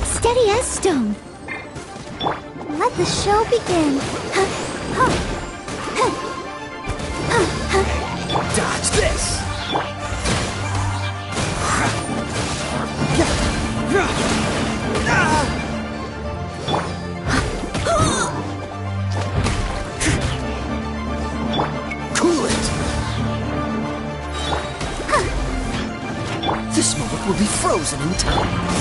Steady as stone. Let the show begin. Dodge this! Cool it! This moment will be frozen in time.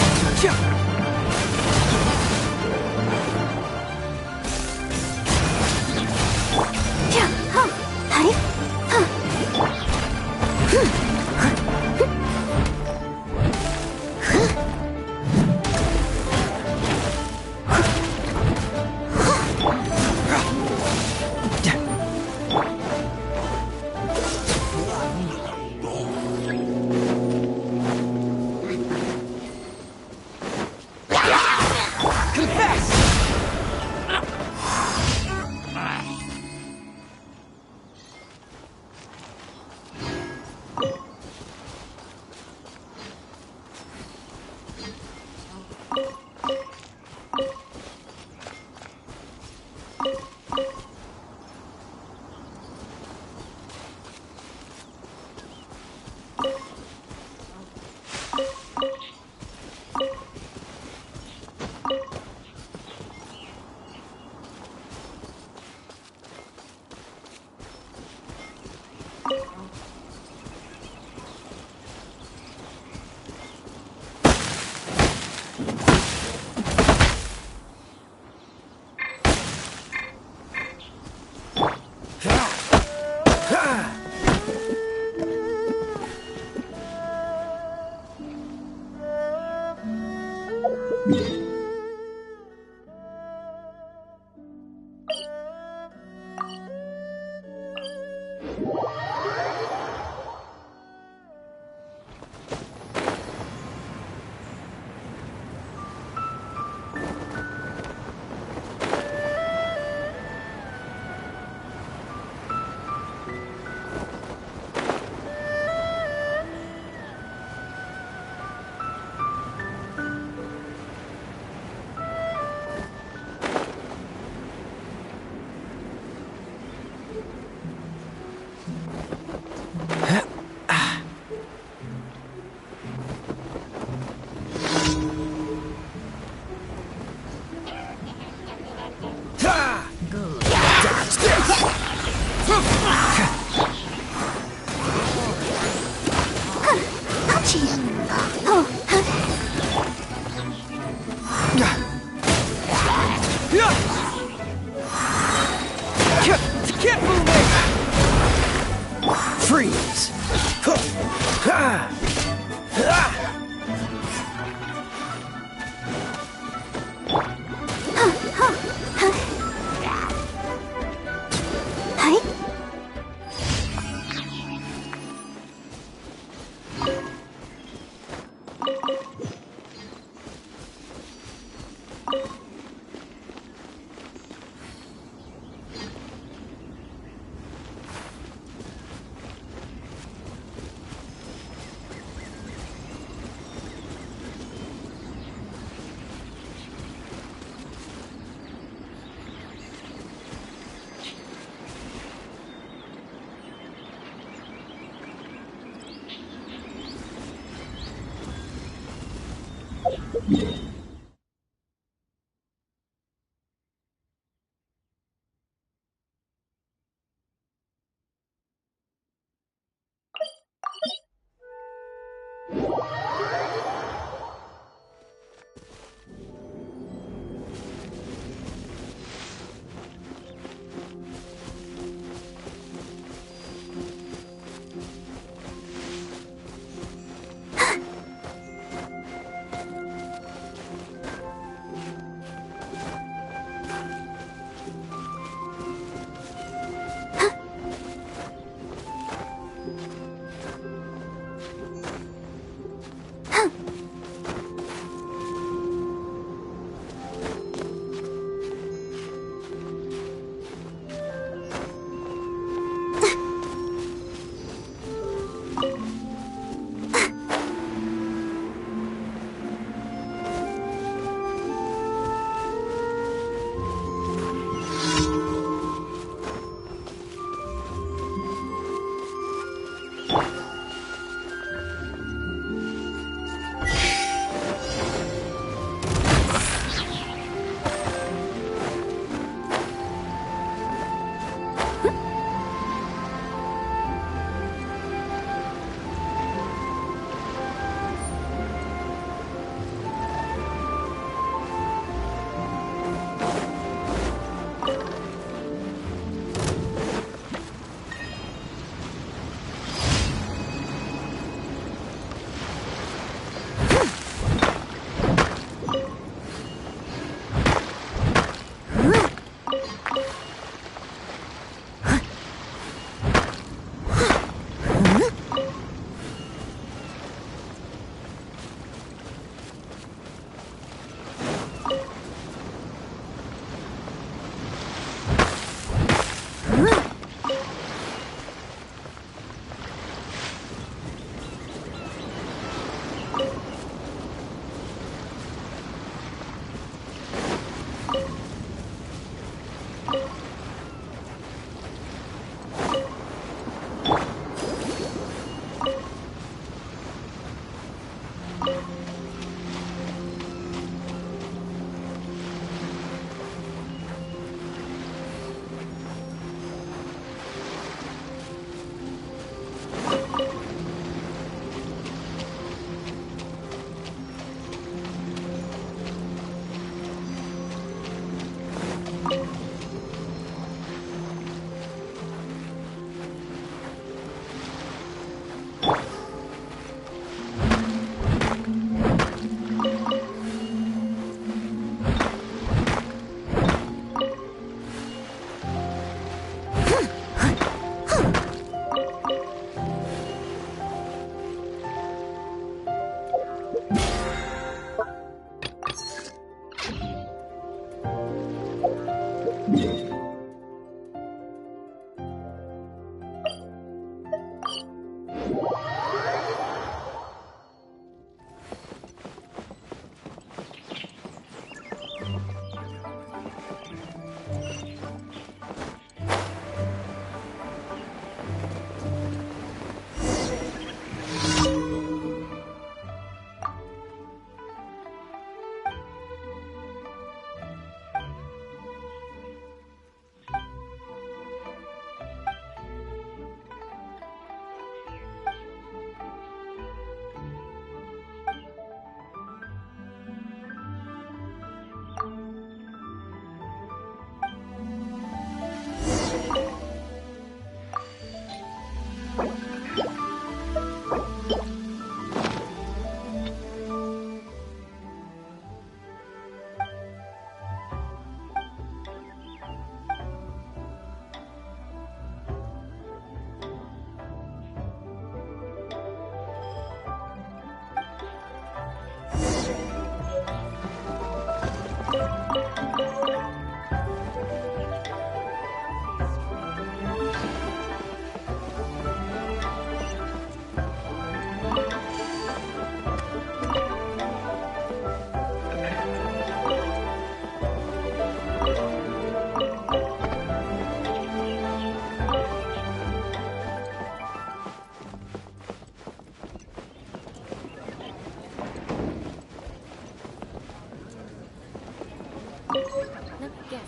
Freeze!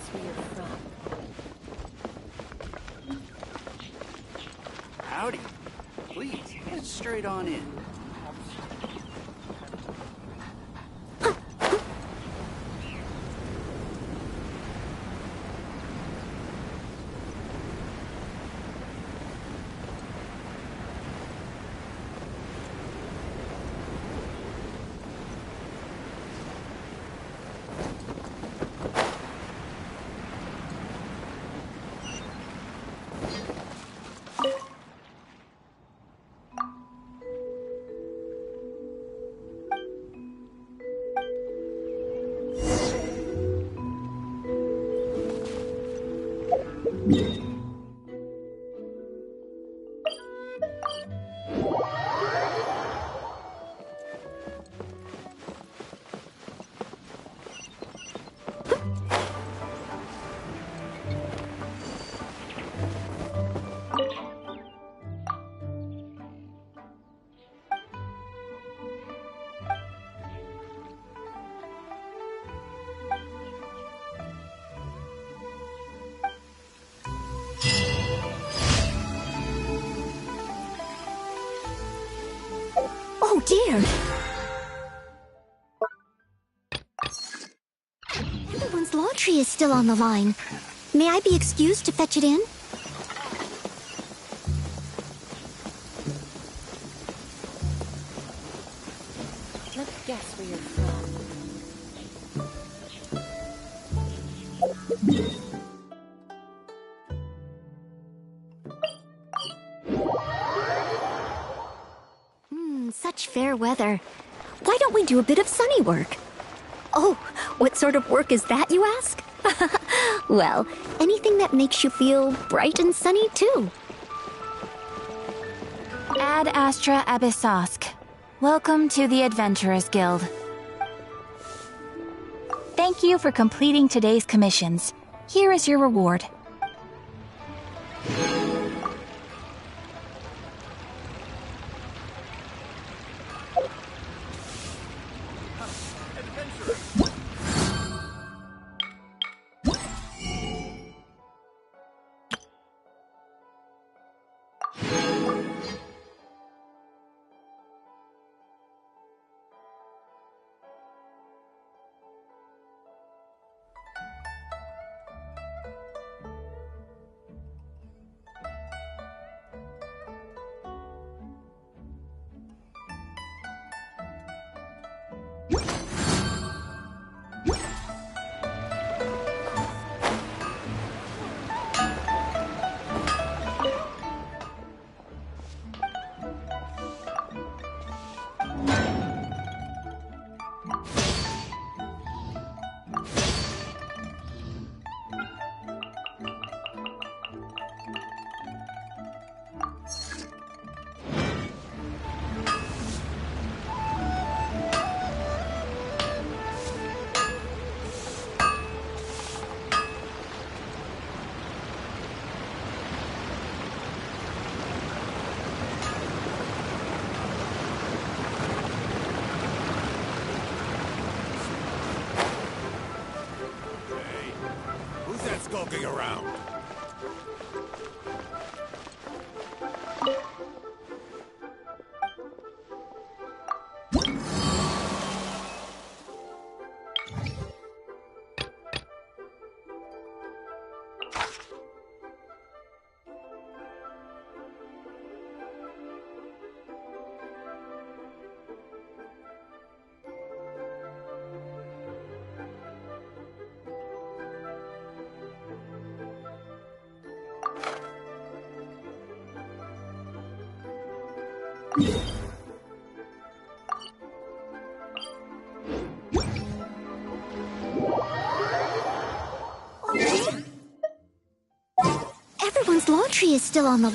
guess where you're from? Howdy. Please, get straight on in. Oh dear! Everyone's laundry is still on the line. May I be excused to fetch it in? Let's guess where you're from. Such fair weather. Why don't we do a bit of sunny work? Oh, what sort of work is that, you ask? Well, anything that makes you feel bright and sunny, too. Ad Astra Abyssosk. Welcome to the Adventurers Guild. Thank you for completing today's commissions. Here is your reward. Skulking around. Everyone's laundry is still on the...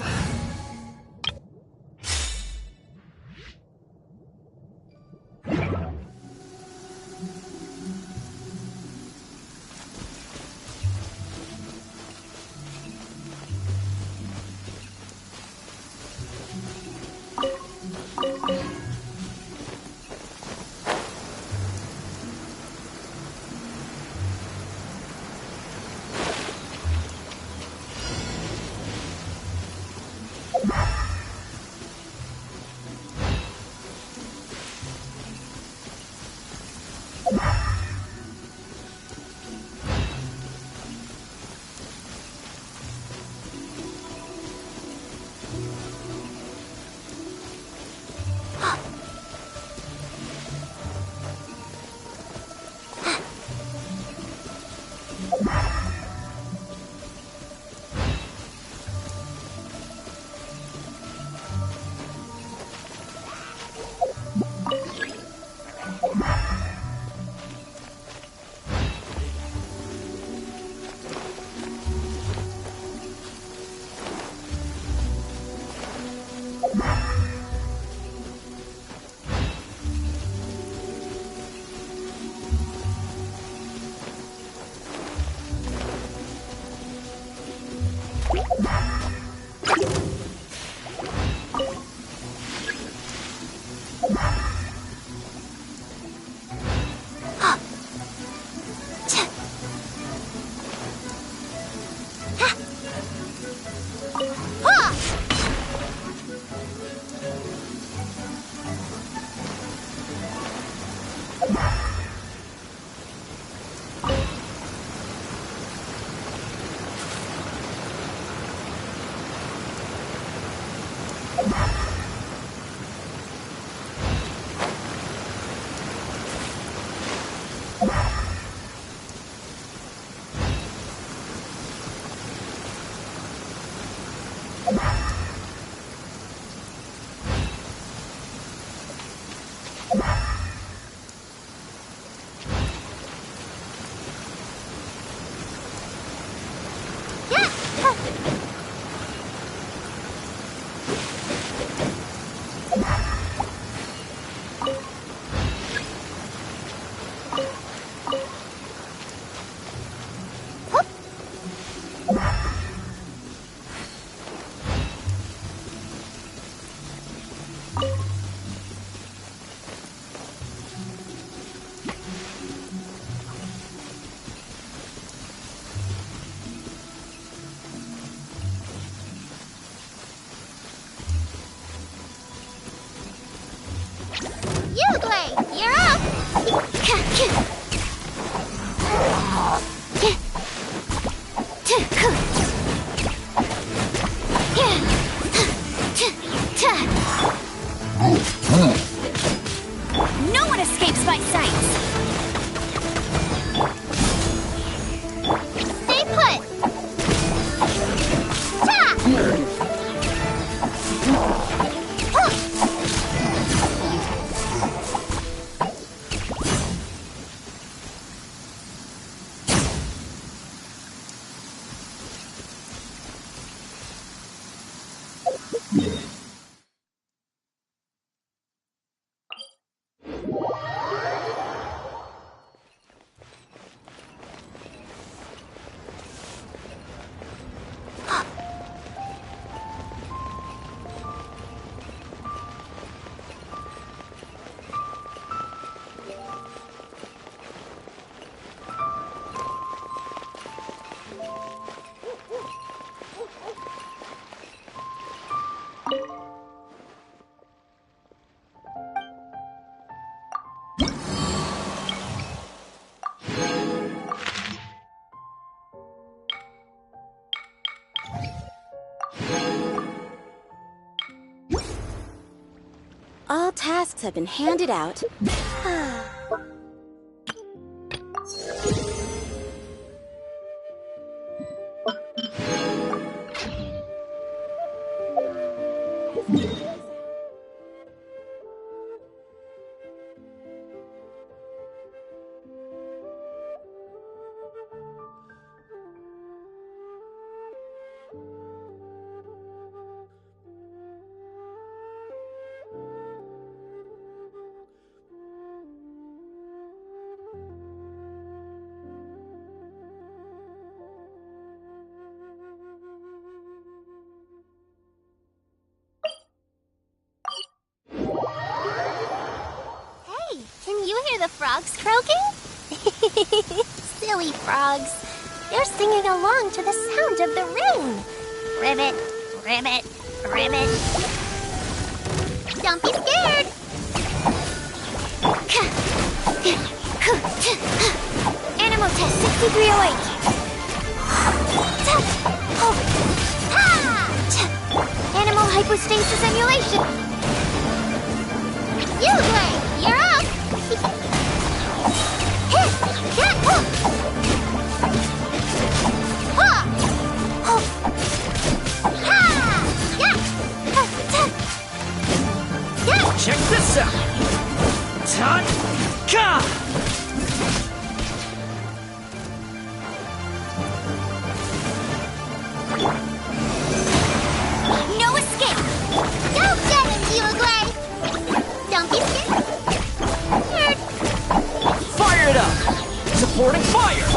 All tasks have been handed out. Can you hear the frogs croaking? Silly frogs. They're singing along to the sound of the rain. Ribbit, ribbit, ribbit. Don't be scared. Animal test 6308. Animal hypostasis emulation. Uglay, you're up. Check this out! Ta-ka! No escape! Don't get him, Uglay! Don't be scared! Fire it up! Supporting fire!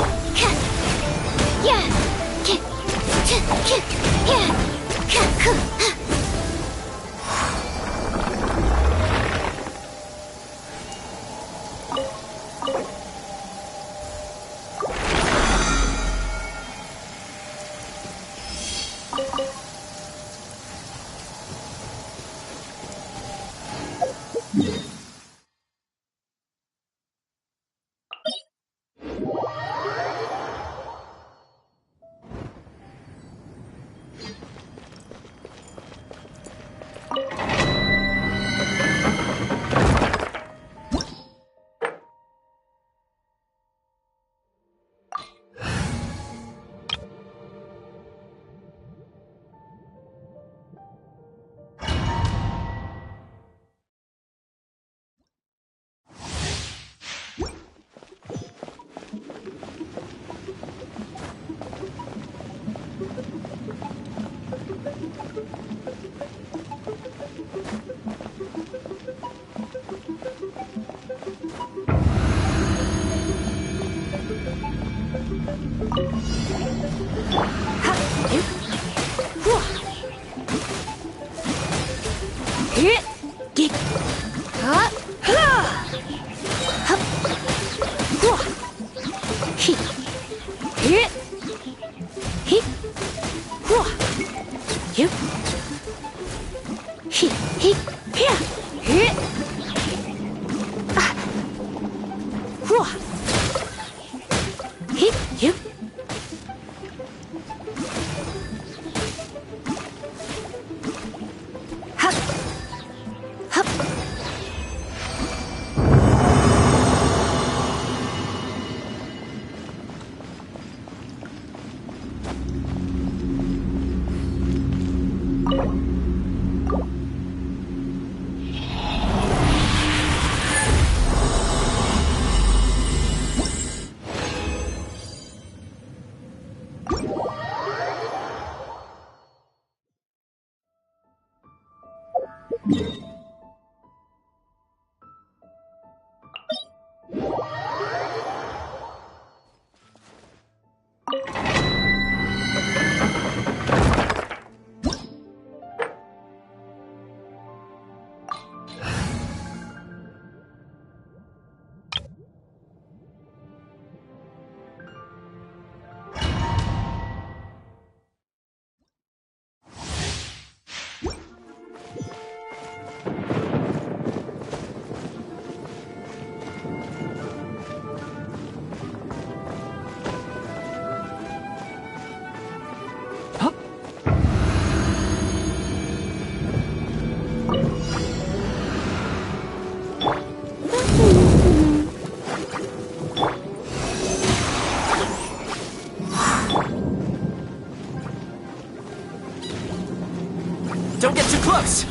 close!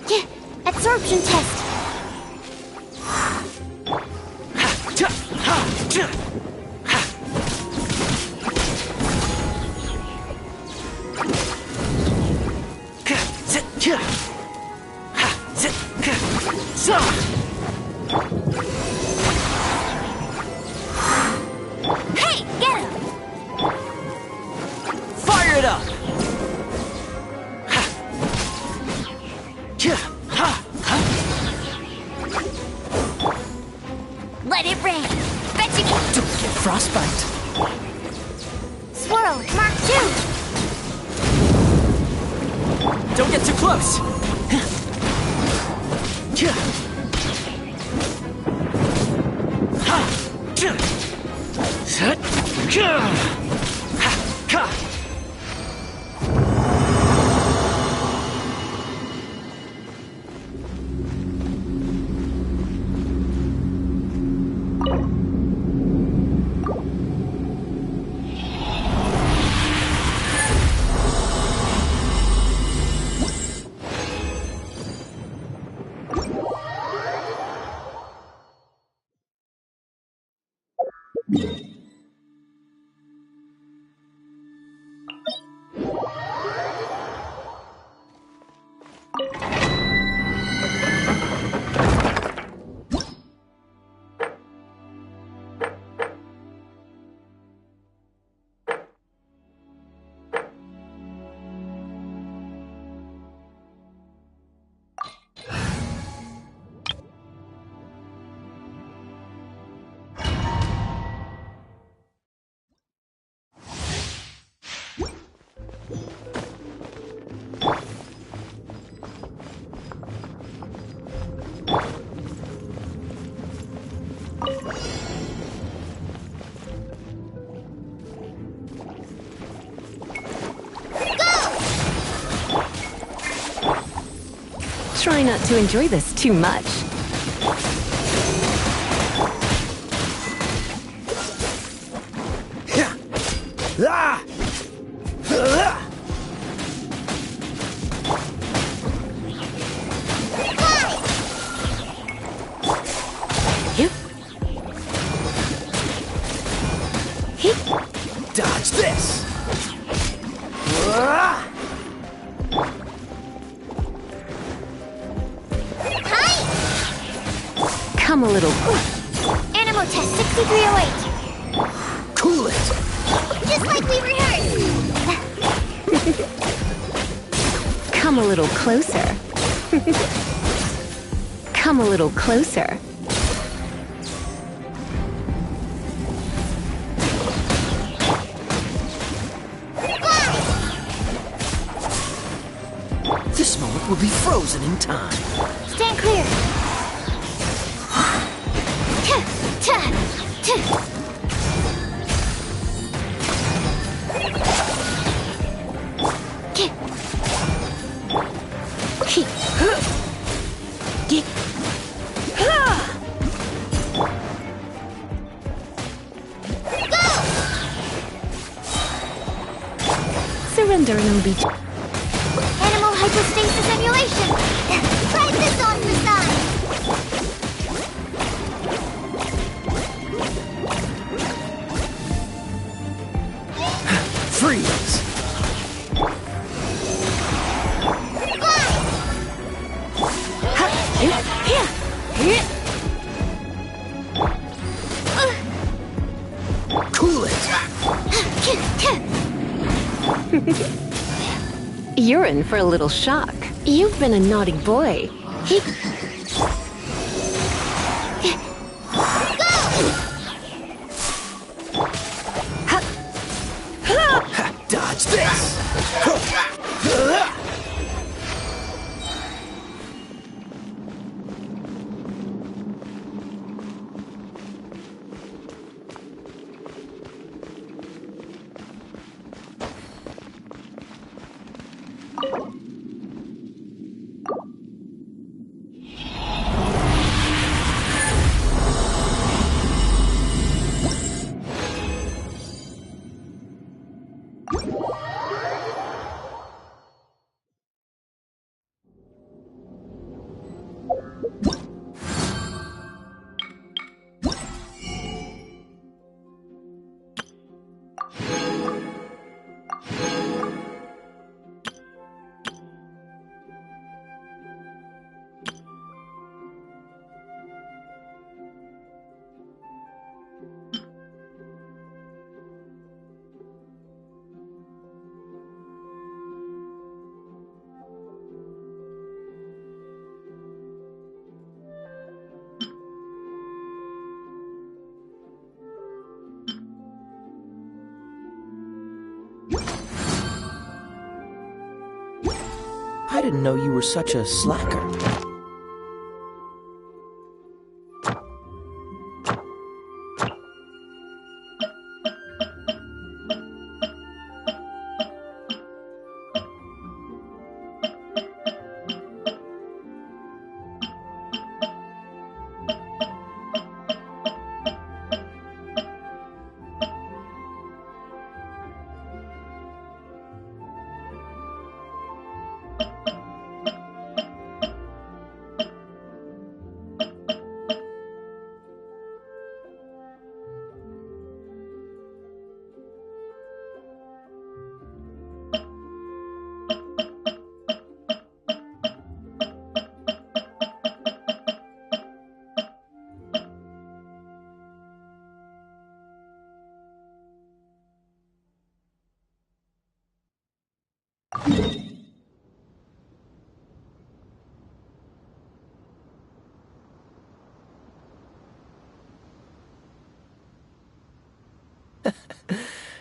Yeah, absorption test. Hey, get him! Fire it up! Let it rain. Bet you can. Don't get frostbite. Swirl, Mark 2. Don't get too close. Try not to enjoy this too much. Dodge this! Come a little. Animal test 6308. Cool it! Just like we rehearsed. Come a little closer. Come a little closer. This moment will be frozen in time. Stand clear. Surrender and it'll be. Animal hypostasis emulation. Try this on for size. Freeze! Cool it! You're in for a little shock. You've been a naughty boy. Dodge this! didn't know you were such a slacker.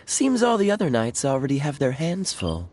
Seems all the other knights already have their hands full.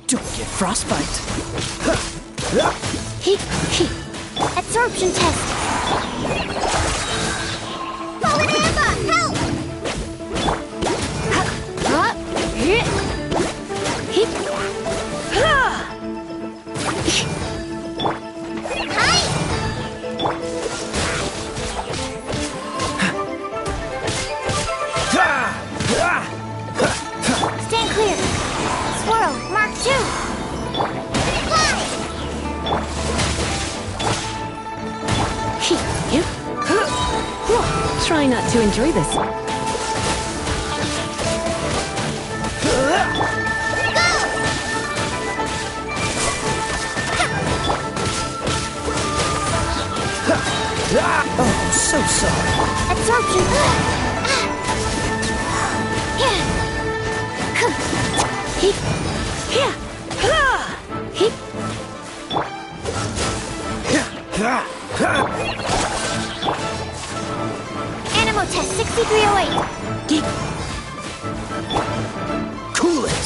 Don't get frostbite. Absorption test. Fallen Amber, help! Stand clear. Swirl, Mark 2. Fly! Try not to enjoy this. Oh, so sorry. Absorption. Animal test 6308. Cool it.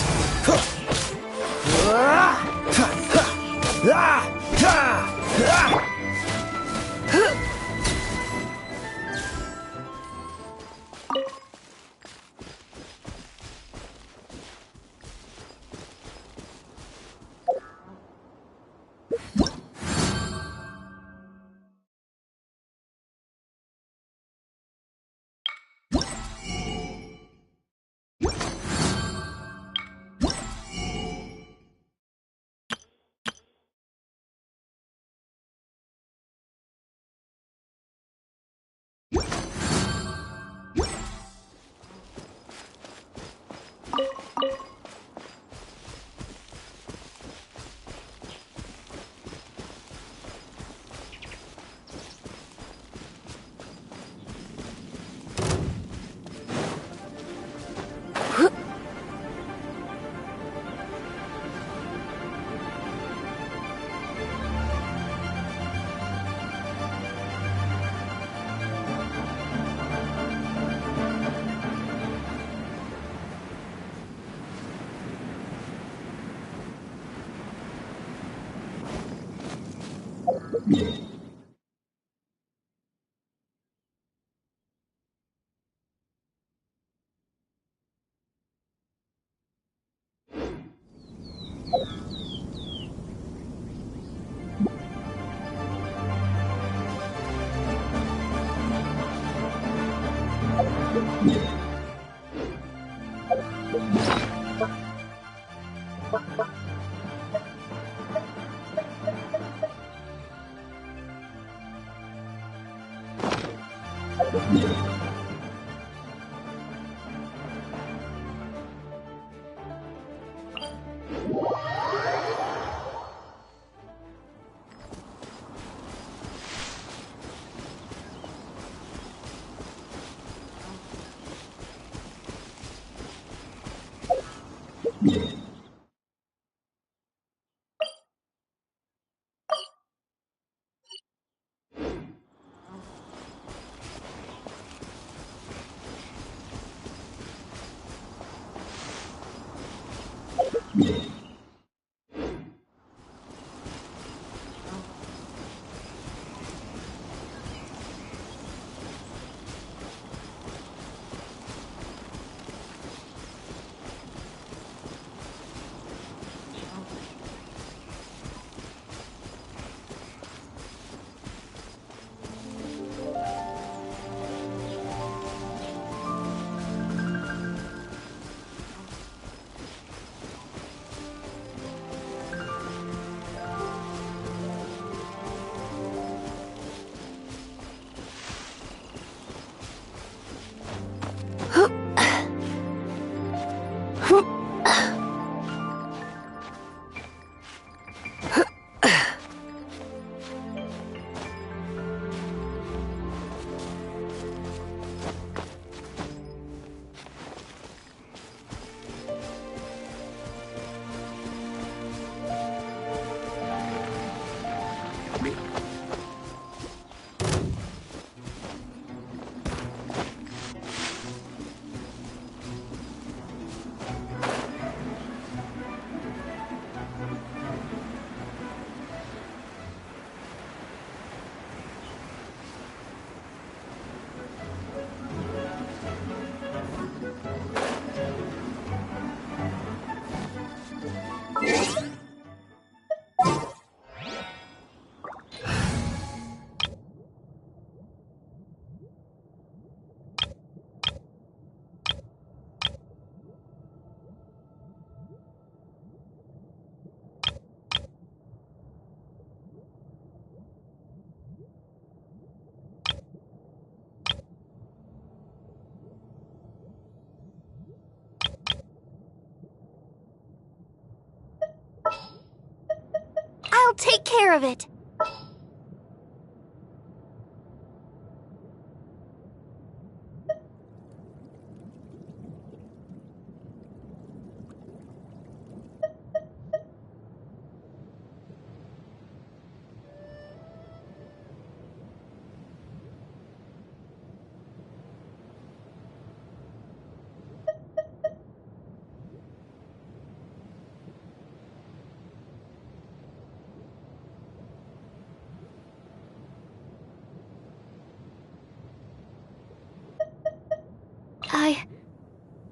I'll take care of it.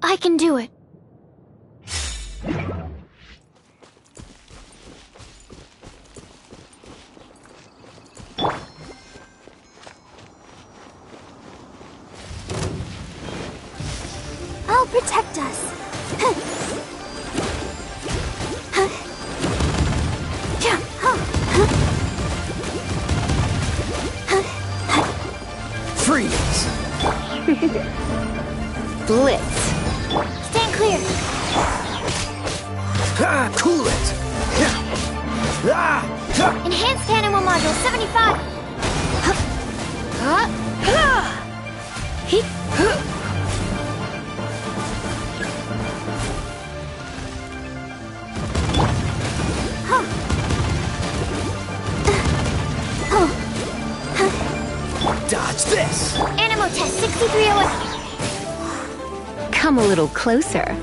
I can do it. I'll protect us. Freeze! Blitz. Stand clear. Ah, cool it! Enhanced animal module 75. Dodge this! Animal test 6308. Come a little closer.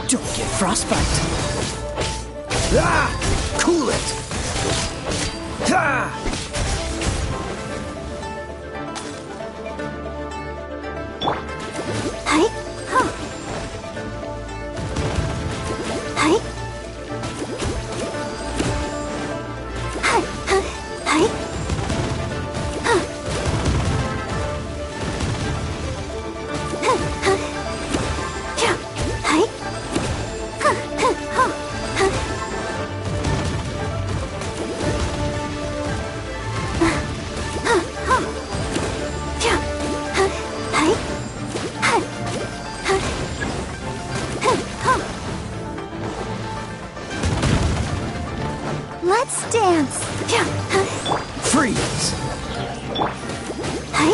Don't get frostbite! Ah! Cool it! Ah! Hi. Hi. Hi. Freeze! Hi.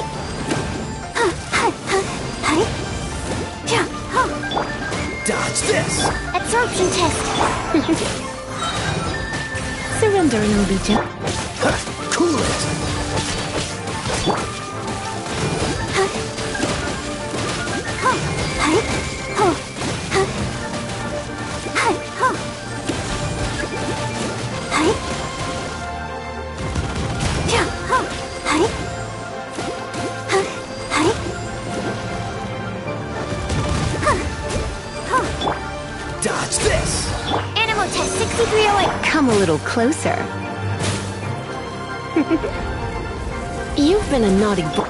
Hi. Yeah. Dodge this! Absorption test. Surrender and I'll be gentle. Cool it! Dodge this! Animal test 6308. Come a little closer. You've been a naughty boy.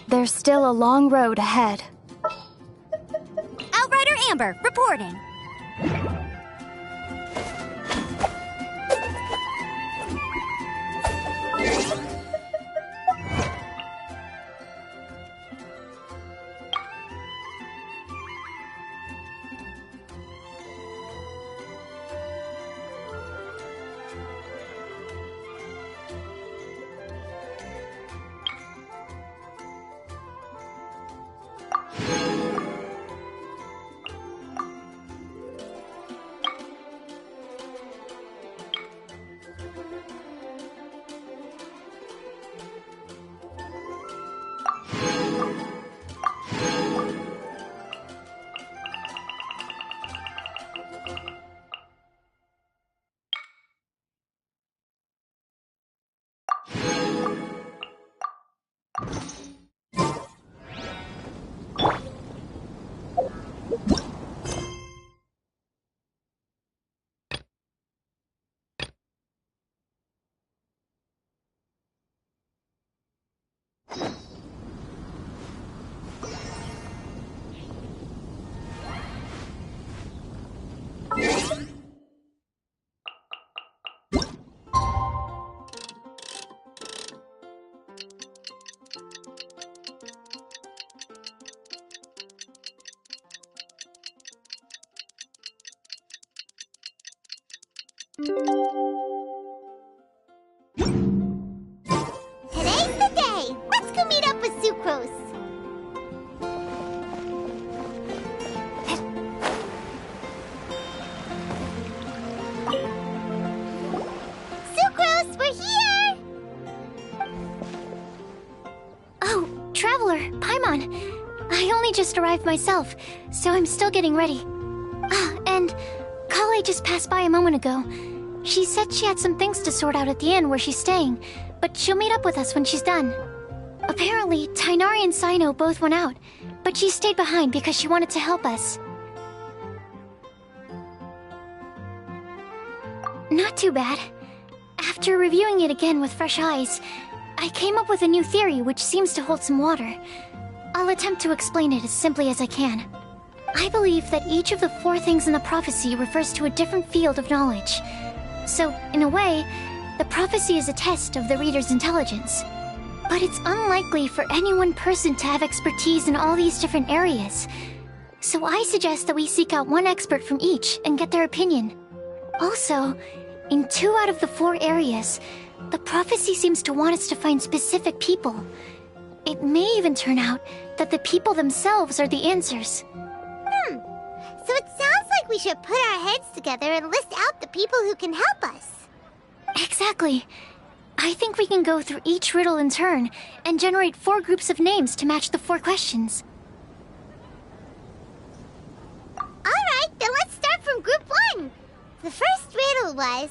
There's still a long road ahead. Outrider Amber, reporting. Today's the day! Let's go meet up with Sucrose! Sucrose, we're here! Oh, Traveler, Paimon. I only just arrived myself, so I'm still getting ready. And Kale just passed by a moment ago. She said she had some things to sort out at the inn where she's staying, but she'll meet up with us when she's done. Apparently, Tainari and Sino both went out, but she stayed behind because she wanted to help us. Not too bad. After reviewing it again with fresh eyes, I came up with a new theory which seems to hold some water. I'll attempt to explain it as simply as I can. I believe that each of the 4 things in the prophecy refers to a different field of knowledge. So, in a way, the prophecy is a test of the reader's intelligence. But it's unlikely for any one person to have expertise in all these different areas. So I suggest that we seek out one expert from each and get their opinion. Also, in 2 out of the 4 areas, the prophecy seems to want us to find specific people. It may even turn out that the people themselves are the answers. So it sounds like we should put our heads together and list out the people who can help us. Exactly. I think we can go through each riddle in turn and generate 4 groups of names to match the 4 questions. Alright, then let's start from group 1. The first riddle was,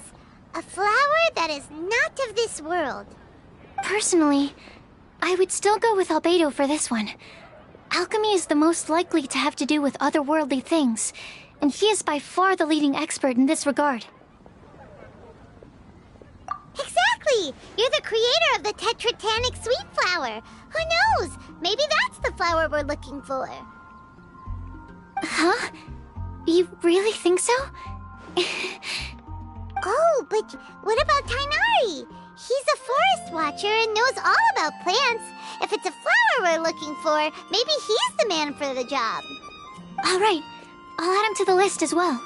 a flower that is not of this world. Personally, I would still go with Albedo for this one. Alchemy is the most likely to have to do with otherworldly things, and he is by far the leading expert in this regard. Exactly! You're the creator of the tetratanic sweet flower. Who knows? Maybe that's the flower we're looking for. Huh? You really think so? Oh, but what about Tainari? He's a forest watcher and knows all about plants. If it's a flower we're looking for, maybe he's the man for the job. Alright, I'll add him to the list as well.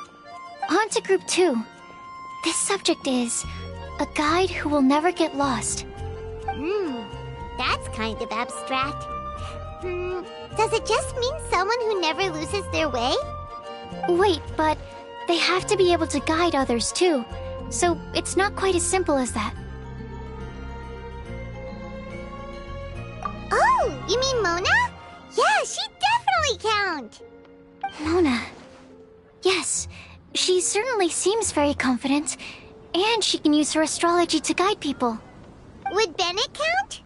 On to group 2. This subject is a guide who will never get lost. That's kind of abstract. Does it just mean someone who never loses their way? Wait, but they have to be able to guide others too, so it's not quite as simple as that. Oh, you mean Mona? Yeah, she definitely count. Mona. Yes, she certainly seems very confident, and she can use her astrology to guide people. Would Bennett count?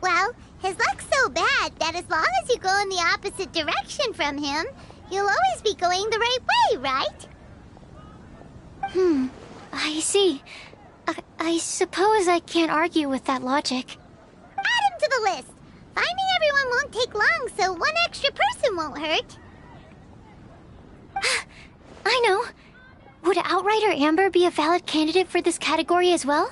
Well, his luck's so bad that as long as you go in the opposite direction from him, you'll always be going the right way, right? I see. I suppose I can't argue with that logic. Add him to the list. Finding everyone won't take long, so one extra person won't hurt. I know. Would Outrider Amber be a valid candidate for this category as well?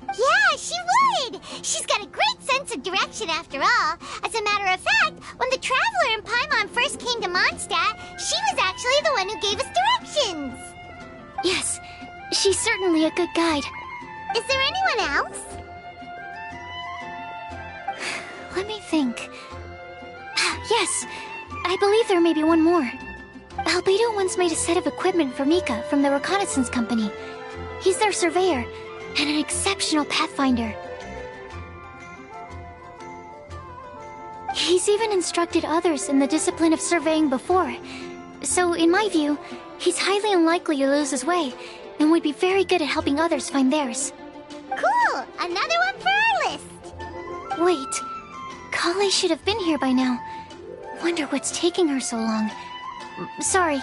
Yeah, she would! She's got a great sense of direction after all. As a matter of fact, when the Traveler and Paimon first came to Mondstadt, she was actually the one who gave us directions. Yes, she's certainly a good guide. Is there anyone else? Let me think. Yes, I believe there may be one more. Albedo once made a set of equipment for Mika from the reconnaissance company. He's their surveyor, and an exceptional pathfinder. He's even instructed others in the discipline of surveying before. So, in my view, he's highly unlikely to lose his way, and would be very good at helping others find theirs. Cool! Another one for our list! Wait, Kale should have been here by now. Wonder what's taking her so long. Sorry,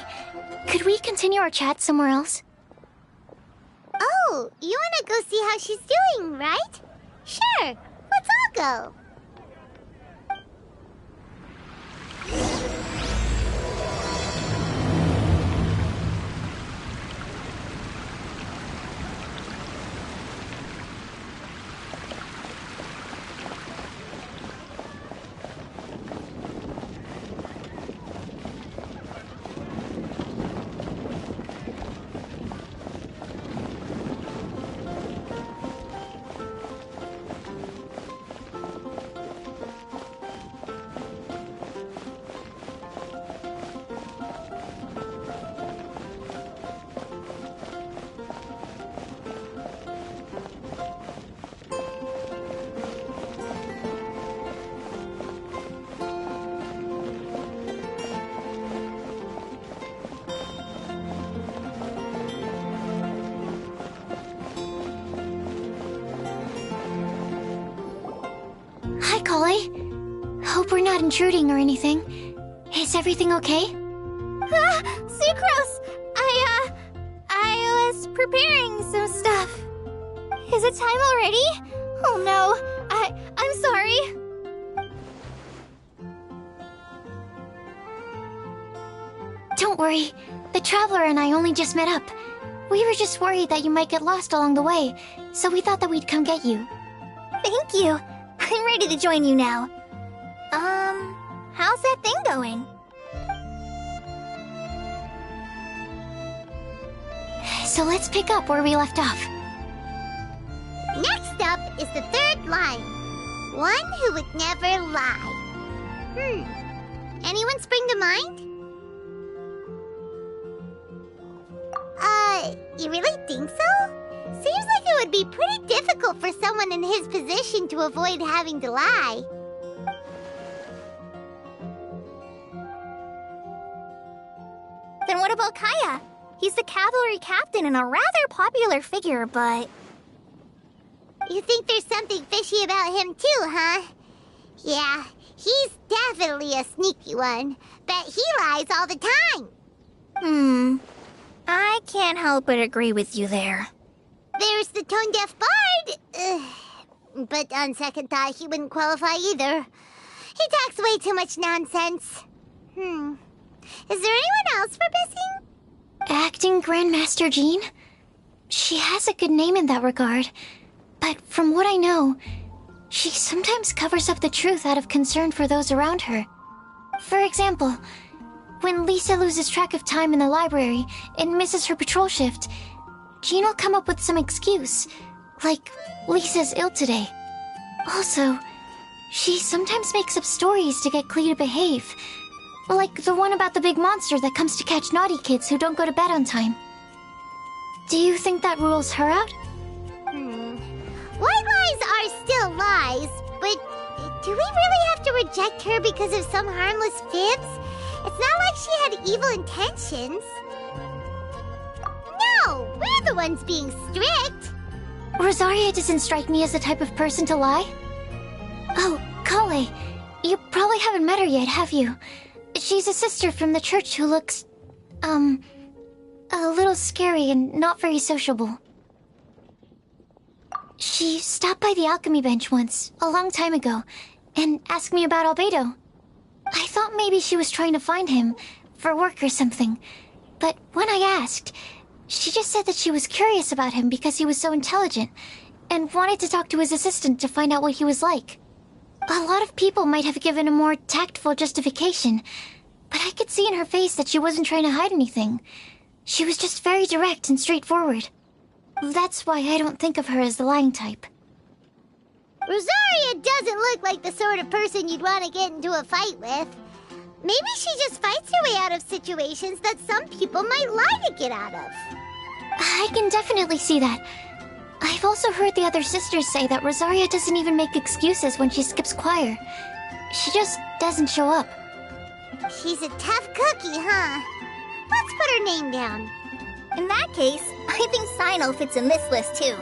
could we continue our chat somewhere else? Oh, you wanna go see how she's doing, right? Sure, let's all go. Hi, Kale. Hope we're not intruding or anything. Is everything okay? Ah, Sucrose! I was preparing some stuff. Is it time already? Oh no, I'm sorry. Don't worry. The Traveler and I only just met up. We were just worried that you might get lost along the way, so we thought that we'd come get you. Thank you. I'm ready to join you now. How's that thing going? So let's pick up where we left off. Next up is the third line. One who would never lie. Anyone spring to mind? You really think so? Seems like it would be pretty difficult for someone in his position to avoid having to lie. Then what about Kaya? He's the cavalry captain and a rather popular figure, but... You think there's something fishy about him too, huh? Yeah, he's definitely a sneaky one. Bet he lies all the time. I can't help but agree with you there. There's the tone-deaf bard. But on second thought, he wouldn't qualify either. He talks way too much nonsense. Is there anyone else for missing? Acting Grandmaster Jean? She has a good name in that regard. But from what I know, she sometimes covers up the truth out of concern for those around her. For example, when Lisa loses track of time in the library and misses her patrol shift, Jean will come up with some excuse, like Lisa's ill today. Also, she sometimes makes up stories to get Klee to behave, like the one about the big monster that comes to catch naughty kids who don't go to bed on time. Do you think that rules her out? White lies are still lies, but do we really have to reject her because of some harmless fibs? It's not like she had evil intentions. No, we're the ones being strict. Rosaria doesn't strike me as the type of person to lie. Oh, Kale, you probably haven't met her yet, have you? She's a sister from the church who looks, a little scary and not very sociable. She stopped by the alchemy bench once, a long time ago, and asked me about Albedo. I thought maybe she was trying to find him, for work or something. But when I asked, she just said that she was curious about him because he was so intelligent, and wanted to talk to his assistant to find out what he was like. A lot of people might have given a more tactful justification, but I could see in her face that she wasn't trying to hide anything. She was just very direct and straightforward. That's why I don't think of her as the lying type. Rosaria doesn't look like the sort of person you'd want to get into a fight with. Maybe she just fights her way out of situations that some people might lie to get out of. I can definitely see that. I've also heard the other sisters say that Rosaria doesn't even make excuses when she skips choir. She just doesn't show up. She's a tough cookie, huh? Let's put her name down. In that case, I think Sino fits in this list too.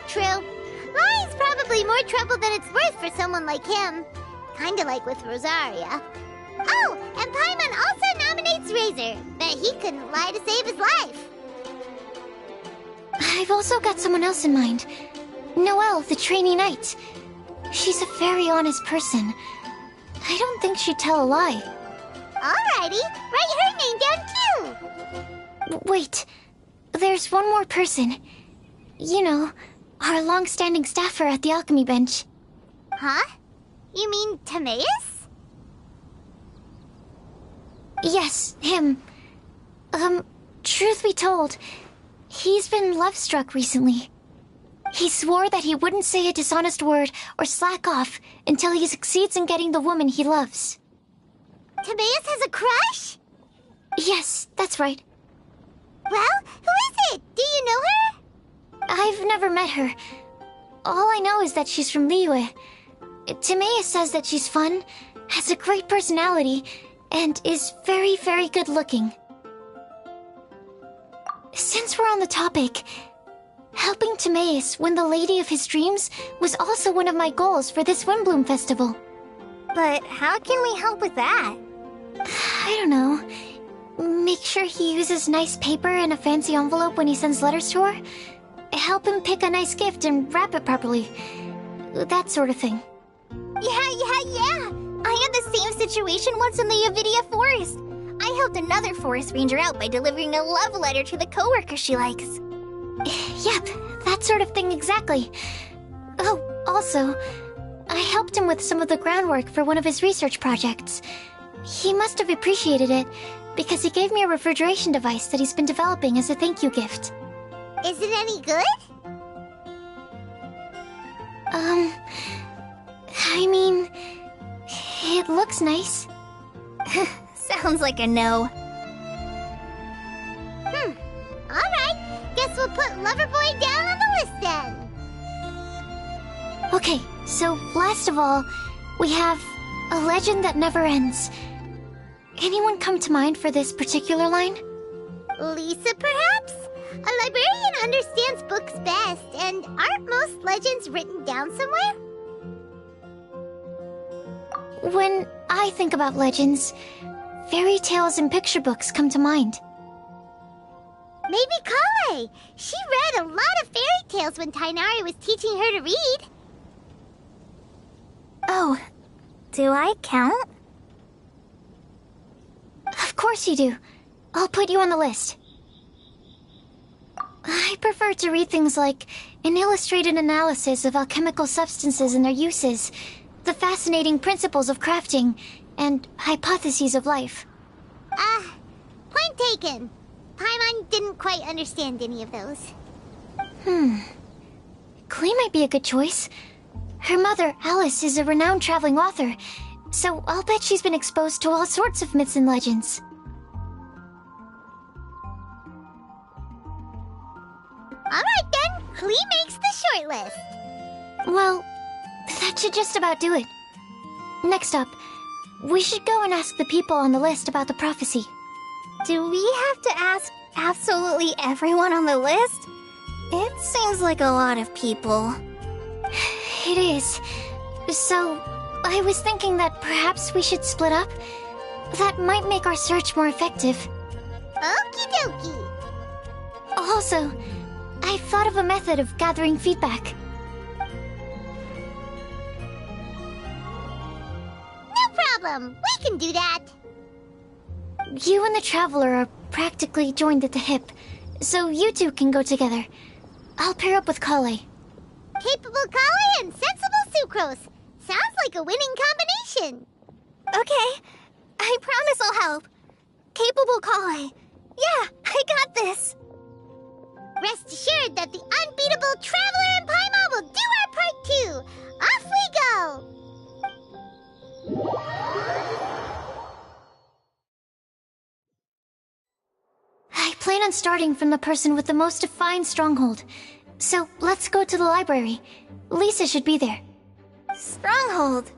True. Lying's probably more trouble than it's worth for someone like him. Kinda like with Rosaria. Oh, and Paimon also nominates Razor. Bet he couldn't lie to save his life. I've also got someone else in mind. Noelle, the trainee knight. She's a very honest person. I don't think she'd tell a lie. Alrighty, write her name down too. Wait, there's one more person. You know, our long-standing staffer at the alchemy bench. Huh? You mean Timaeus? Yes, him. Truth be told, he's been love-struck recently. He swore that he wouldn't say a dishonest word or slack off until he succeeds in getting the woman he loves. Timaeus has a crush? Yes, that's right. Well, who is it? Do you know her? I've never met her. All I know is that she's from Liyue. Timaeus says that she's fun, has a great personality, and is very, very good looking. Since we're on the topic, helping Timaeus win the lady of his dreams was also one of my goals for this Windbloom Festival. But how can we help with that? sure he uses nice paper and a fancy envelope when he sends letters to her. Help him pick a nice gift and wrap it properly. That sort of thing. Yeah. I had the same situation once in the Avidia Forest. I helped another forest ranger out by delivering a love letter to the coworker she likes. Yep, that sort of thing exactly. Oh, also, I helped him with some of the groundwork for one of his research projects. He must have appreciated it, because he gave me a refrigeration device that he's been developing as a thank you gift. Is it any good? I mean, it looks nice. Sounds like a no. Alright, guess we'll put Loverboy down on the list then. Okay, so last of all, we have a legend that never ends. Anyone come to mind for this particular line? Lisa, perhaps? A librarian understands books best, and aren't most legends written down somewhere? When I think about legends, fairy tales and picture books come to mind. Maybe Kale! She read a lot of fairy tales when Tainari was teaching her to read. Oh, Do I count? of course you do. I'll put you on the list. I prefer to read things like an illustrated analysis of alchemical substances and their uses, the fascinating principles of crafting, and hypotheses of life. Point taken. Paimon didn't quite understand any of those. Klee might be a good choice. Her mother, Alice, is a renowned traveling author, so I'll bet she's been exposed to all sorts of myths and legends. Alright then, Klee makes the short list. Well, that should just about do it. Next up, we should go and ask the people on the list about the prophecy. Do we have to ask absolutely everyone on the list? It seems like a lot of people. It is. So, I was thinking that perhaps we should split up. That might make our search more effective. Okie dokie. Also, I've thought of a method of gathering feedback. No problem. We can do that. You and the Traveler are practically joined at the hip, so you two can go together. I'll pair up with Kale. Capable Kale and sensible Sucrose. Sounds like a winning combination. Okay. I promise I'll help. Capable Kale. Yeah, I got this. Rest assured that the unbeatable Traveler and Paimon will do our part too. Off we go. I plan on starting from the person with the most defined stronghold. So let's go to the library. Lisa should be there. Stronghold.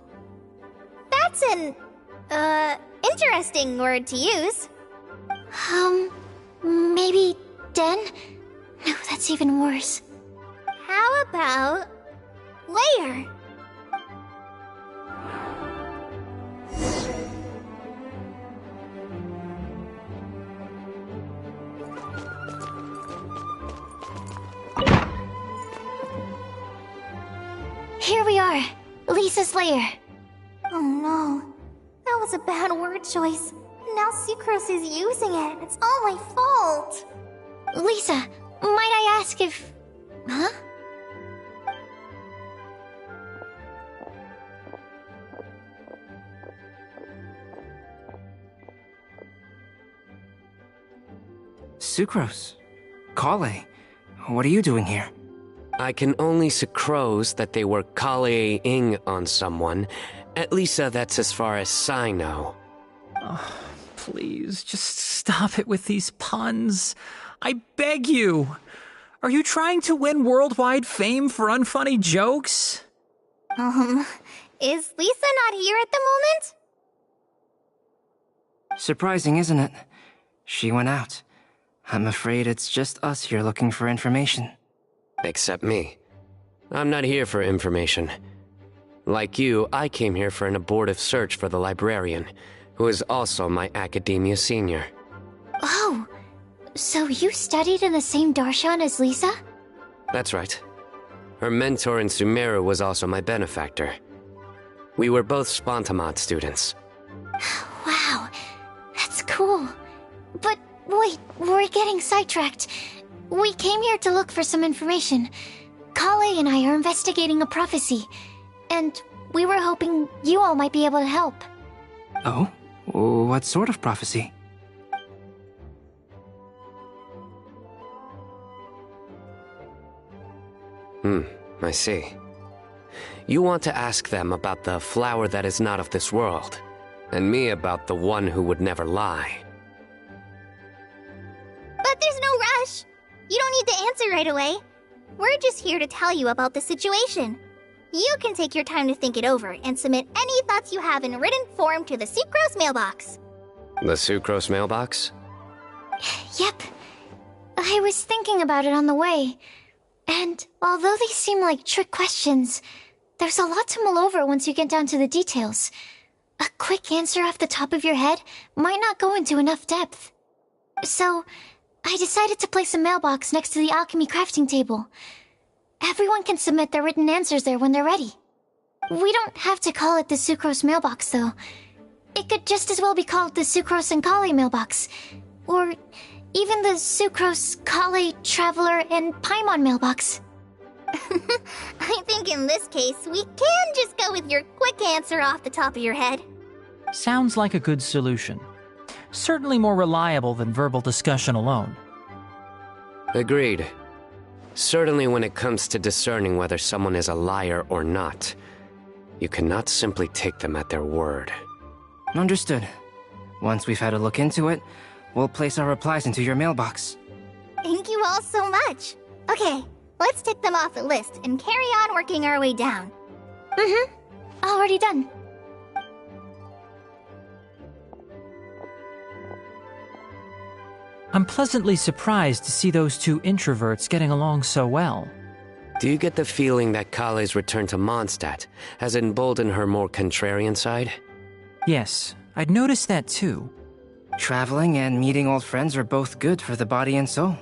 That's an, interesting word to use. Maybe den? No, that's even worse. How about layer? Here we are, Lisa's lair. Oh no, that was a bad word choice. Now Sucrose is using it. It's all my fault. Lisa, might I ask if... Huh? Sucrose. Kale. What are you doing here? I can only sucrose that they were Kale-ing on someone. At least that's as far as I know. Oh, please, just stop it with these puns. I beg you. Are you trying to win worldwide fame for unfunny jokes? Is Lisa not here at the moment? Surprising, isn't it? She went out. I'm afraid it's just us here looking for information. Except me. I'm not here for information. Like you, I came here for an abortive search for the librarian, who is also my academia senior. Oh, so you studied in the same darshan as Lisa? That's right. Her mentor in Sumeru was also my benefactor. We were both Spontamod students. Wow, that's cool. But wait, we're getting sidetracked. We came here to look for some information. Kale and I are investigating a prophecy, and we were hoping you all might be able to help. Oh? What sort of prophecy? I see. You want to ask them about the flower that is not of this world, and me about the one who would never lie. But there's no rush. You don't need to answer right away. We're just here to tell you about the situation. You can take your time to think it over and submit any thoughts you have in written form to the Sucrose mailbox. The Sucrose mailbox? Yep. I was thinking about it on the way. And although they seem like trick questions, there's a lot to mull over once you get down to the details. A quick answer off the top of your head might not go into enough depth. So, I decided to place a mailbox next to the alchemy crafting table. Everyone can submit their written answers there when they're ready. We don't have to call it the Sucrose mailbox, though. It could just as well be called the Sucrose and Kale mailbox. Or even the Sucrose, Kale, Traveler, and Paimon mailbox. I think in this case, we can just go with your quick answer off the top of your head. Sounds like a good solution. Certainly more reliable than verbal discussion alone. Agreed. Certainly when it comes to discerning whether someone is a liar or not, you cannot simply take them at their word. Understood. Once we've had a look into it, we'll place our replies into your mailbox. Thank you all so much. Okay, let's tick them off the list and carry on working our way down. Already done. I'm pleasantly surprised to see those two introverts getting along so well. Do you get the feeling that Kale's return to Mondstadt has emboldened her more contrarian side? Yes, I'd noticed that too. Traveling and meeting old friends are both good for the body and soul.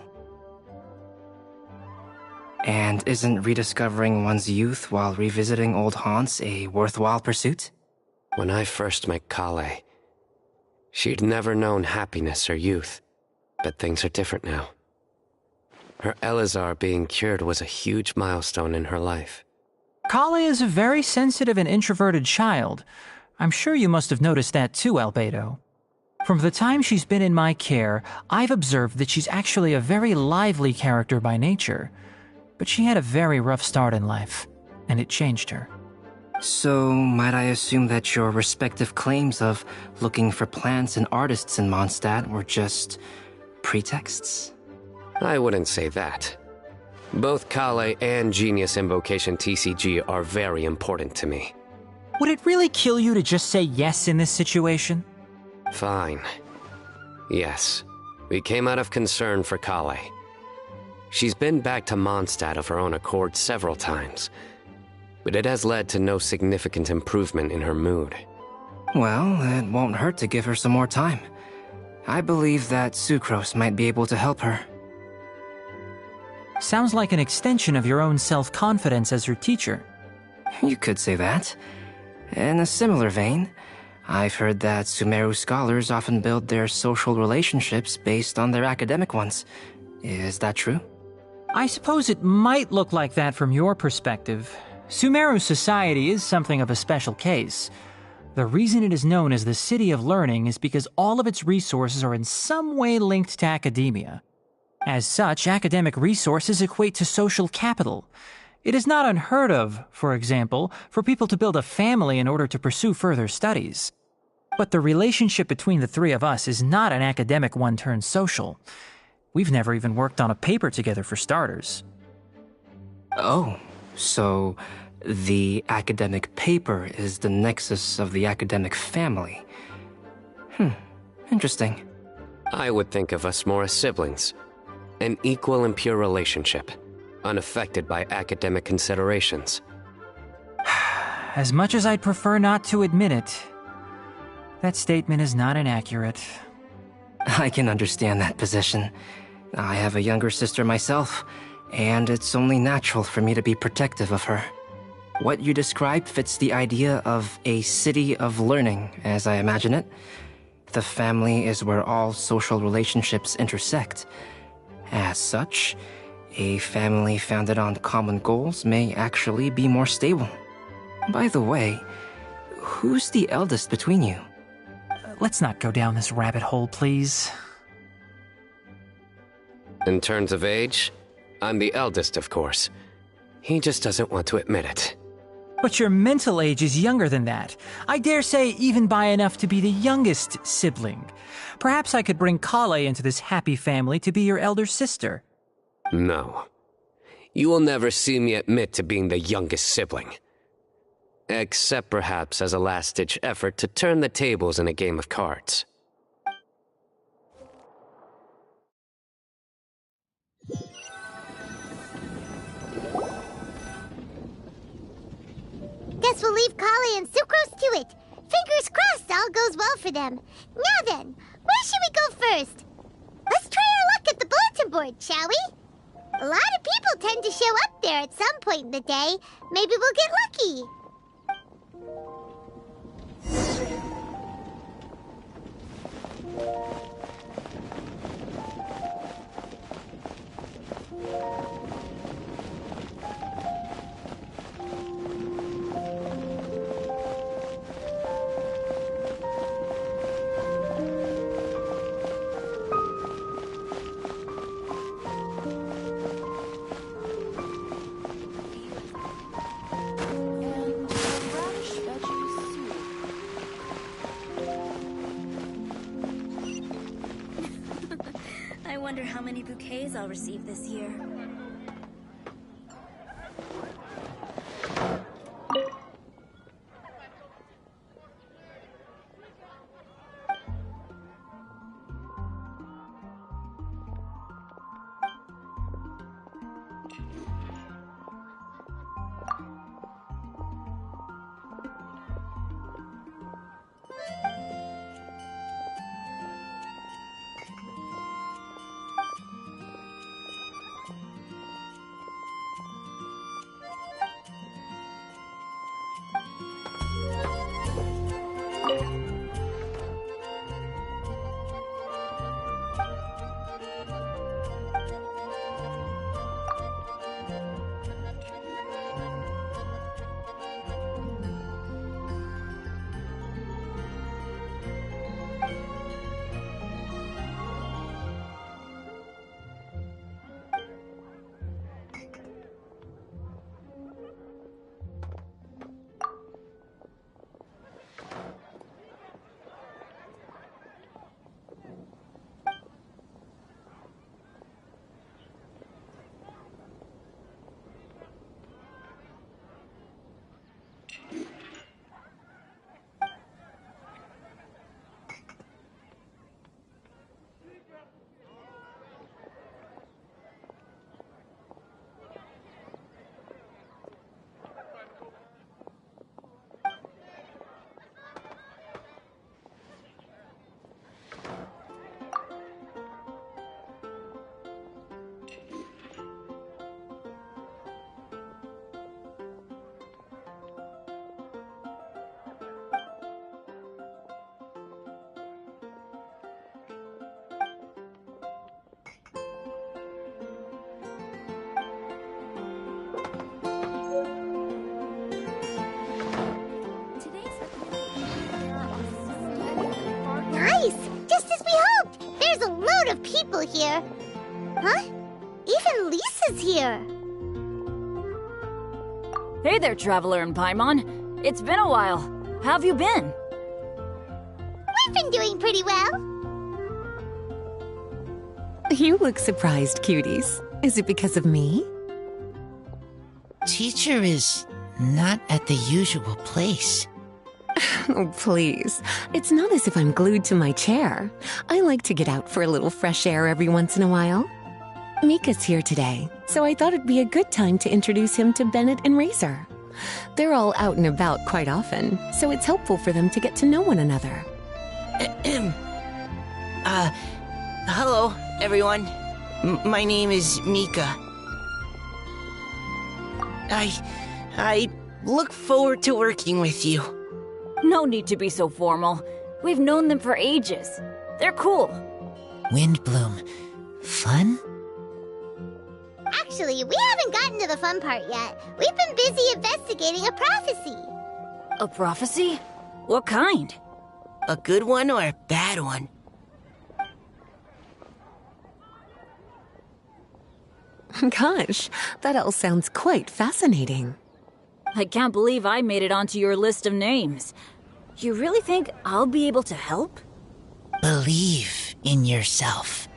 And isn't rediscovering one's youth while revisiting old haunts a worthwhile pursuit? When I first met Kale, she'd never known happiness or youth. But things are different now. Her Elazar being cured was a huge milestone in her life. Kale is a very sensitive and introverted child. I'm sure you must have noticed that too, Albedo. From the time she's been in my care, I've observed that she's actually a very lively character by nature. But she had a very rough start in life, and it changed her. So, might I assume that your respective claims of looking for plants and artists in Mondstadt were just pretexts? I wouldn't say that. Both Kale and Genius Invocation TCG are very important to me. Would it really kill you to just say yes in this situation? Fine. Yes. We came out of concern for Kale. She's been back to Mondstadt of her own accord several times, but it has led to no significant improvement in her mood. Well, it won't hurt to give her some more time. I believe that Sucrose might be able to help her. Sounds like an extension of your own self-confidence as her teacher. You could say that. In a similar vein, I've heard that Sumeru scholars often build their social relationships based on their academic ones. Is that true? I suppose it might look like that from your perspective. Sumeru society is something of a special case. The reason it is known as the City of Learning is because all of its resources are in some way linked to academia. As such, academic resources equate to social capital. It is not unheard of, for example, for people to build a family in order to pursue further studies. But the relationship between the three of us is not an academic one turned social. We've never even worked on a paper together for starters. Oh, so the academic paper is the nexus of the academic family. Interesting. I would think of us more as siblings. An equal and pure relationship, unaffected by academic considerations. As much as I'd prefer not to admit it, that statement is not inaccurate. I can understand that position. I have a younger sister myself, and it's only natural for me to be protective of her. What you describe fits the idea of a city of learning, as I imagine it. The family is where all social relationships intersect. As such, a family founded on common goals may actually be more stable. By the way, who's the eldest between you? Let's not go down this rabbit hole, please. In terms of age, I'm the eldest, of course. He just doesn't want to admit it. But your mental age is younger than that. I dare say even by enough to be the youngest sibling. Perhaps I could bring Kale into this happy family to be your elder sister. No. You will never see me admit to being the youngest sibling. Except perhaps as a last-ditch effort to turn the tables in a game of cards. Guess we'll leave Kale and Sucrose to it. Fingers crossed all goes well for them. Now then, where should we go first? Let's try our luck at the bulletin board, shall we? A lot of people tend to show up there at some point in the day. Maybe we'll get lucky. I wonder how many bouquets I'll receive this year. People here. Huh? Even Lisa's here. Hey there, Traveler and Paimon. It's been a while. How have you been? We've been doing pretty well. You look surprised, cuties. Is it because of me? Teacher is not at the usual place. Oh, please. It's not as if I'm glued to my chair. I like to get out for a little fresh air every once in a while. Mika's here today, so I thought it'd be a good time to introduce him to Bennett and Razor. They're all out and about quite often, so it's helpful for them to get to know one another. Hello, everyone. My name is Mika. I look forward to working with you. No need to be so formal. We've known them for ages. They're cool. Windbloom. Fun? Actually, we haven't gotten to the fun part yet. We've been busy investigating a prophecy. A prophecy? What kind? A good one or a bad one? Gosh, that all sounds quite fascinating. I can't believe I made it onto your list of names. You really think I'll be able to help? Believe in yourself.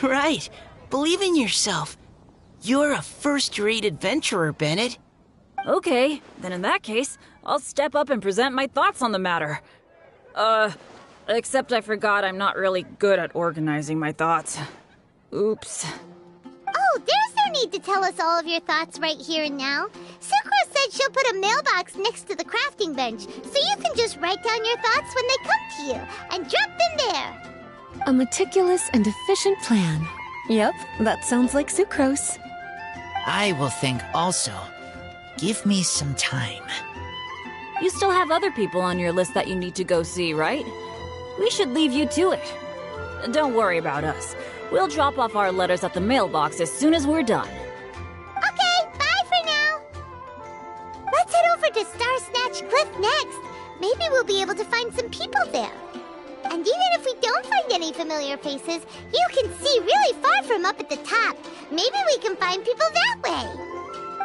Right. Believe in yourself. You're a first-rate adventurer, Bennett. Okay, then in that case, I'll step up and present my thoughts on the matter. Except I forgot I'm not really good at organizing my thoughts. Oops. Oh, there's no need to tell us all of your thoughts right here and now. Sucrose said she'll put a mailbox next to the crafting bench, so you can just write down your thoughts when they come to you, and drop them there. A meticulous and efficient plan. Yep, that sounds like Sucrose. I will think also. Give me some time. You still have other people on your list that you need to go see, right? We should leave you to it. Don't worry about us. We'll drop off our letters at the mailbox as soon as we're done. Okay, bye for now. Let's head over to Star Snatch Cliff next. Maybe we'll be able to find some people there. And even if we don't find any familiar faces, you can see really far from up at the top. Maybe we can find people that way.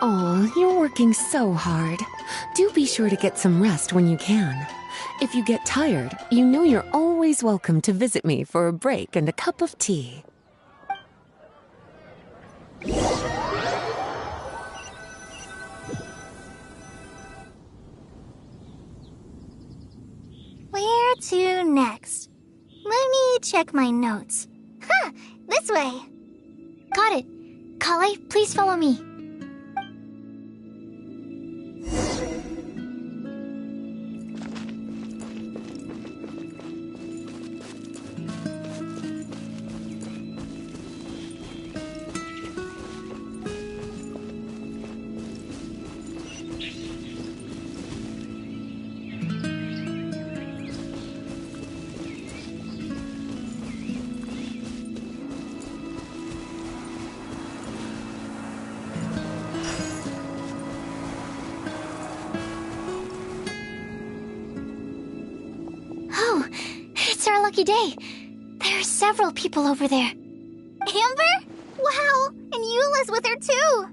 Aw, you're working so hard. Do be sure to get some rest when you can. If you get tired, you know you're always welcome to visit me for a break and a cup of tea. Where to next? Let me check my notes. Huh, this way. Got it. Kale, please follow me. Oh, it's our lucky day. There are several people over there. Amber? Wow, and Eula's with her too.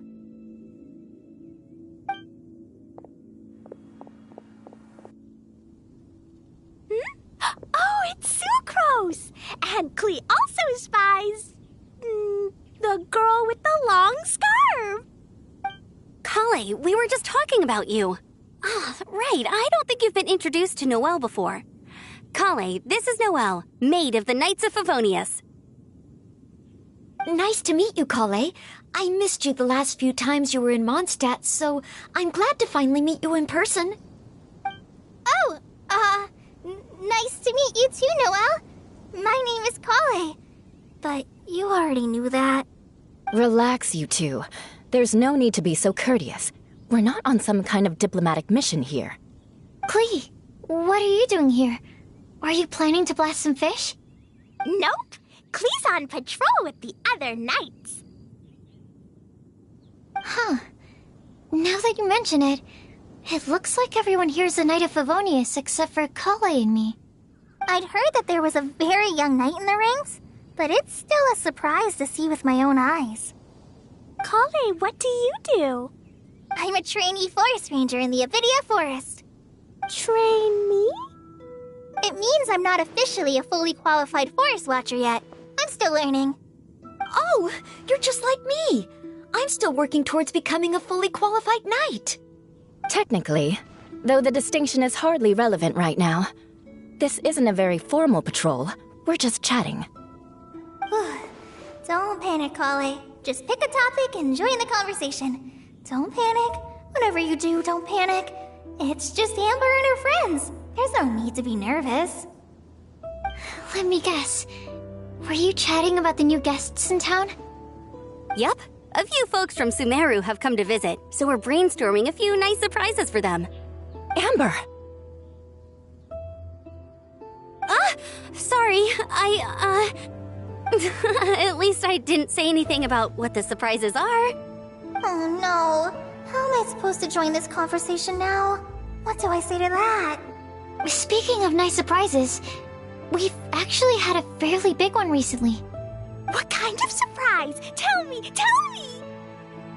Oh, it's Sucrose! And Klee also spies... the girl with the long scarf! Kale, we were just talking about you. Ah, right, I don't think you've been introduced to Noelle before. Kale, this is Noelle, maid of the Knights of Favonius. Nice to meet you, Kale. I missed you the last few times you were in Mondstadt, so I'm glad to finally meet you in person. Oh, nice to meet you too, Noelle. My name is Kale. But you already knew that. Relax, you two. There's no need to be so courteous. We're not on some kind of diplomatic mission here. Klee, what are you doing here? Are you planning to blast some fish? Nope. Klee's on patrol with the other knights. Huh. Now that you mention it, it looks like everyone here is a Knight of Favonius except for Kale and me. I'd heard that there was a very young knight in the rings, but it's still a surprise to see with my own eyes. Kale, what do you do? I'm a trainee forest ranger in the Avidia Forest. Trainee? It means I'm not officially a fully qualified forest watcher yet. I'm still learning. Oh, you're just like me. I'm still working towards becoming a fully qualified knight. Technically, though the distinction is hardly relevant right now. This isn't a very formal patrol. We're just chatting. Don't panic, Kale. Just pick a topic and join the conversation. Don't panic. Whatever you do, don't panic. It's just Amber and her friends. There's no need to be nervous. Let me guess. Were you chatting about the new guests in town? Yup. A few folks from Sumeru have come to visit, so we're brainstorming a few nice surprises for them. Amber! Sorry, At least I didn't say anything about what the surprises are. Oh no. How am I supposed to join this conversation now? What do I say to that? Speaking of nice surprises, we've actually had a fairly big one recently. What kind of surprise? Tell me! Tell me!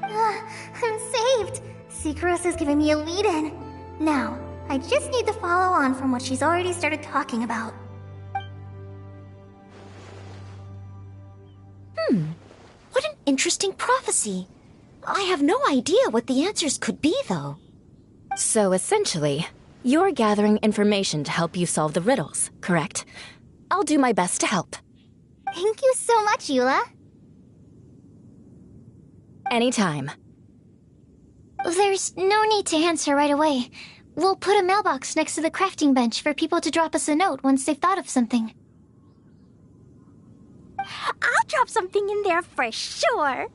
I'm saved. Secros is giving me a lead-in. Now, I just need to follow on from what she's already started talking about. What an interesting prophecy. I have no idea what the answers could be, though. So essentially, you're gathering information to help you solve the riddles, correct? I'll do my best to help. Thank you so much, Eula. Anytime. There's no need to answer right away. We'll put a mailbox next to the crafting bench for people to drop us a note once they've thought of something. I'll drop something in there for sure.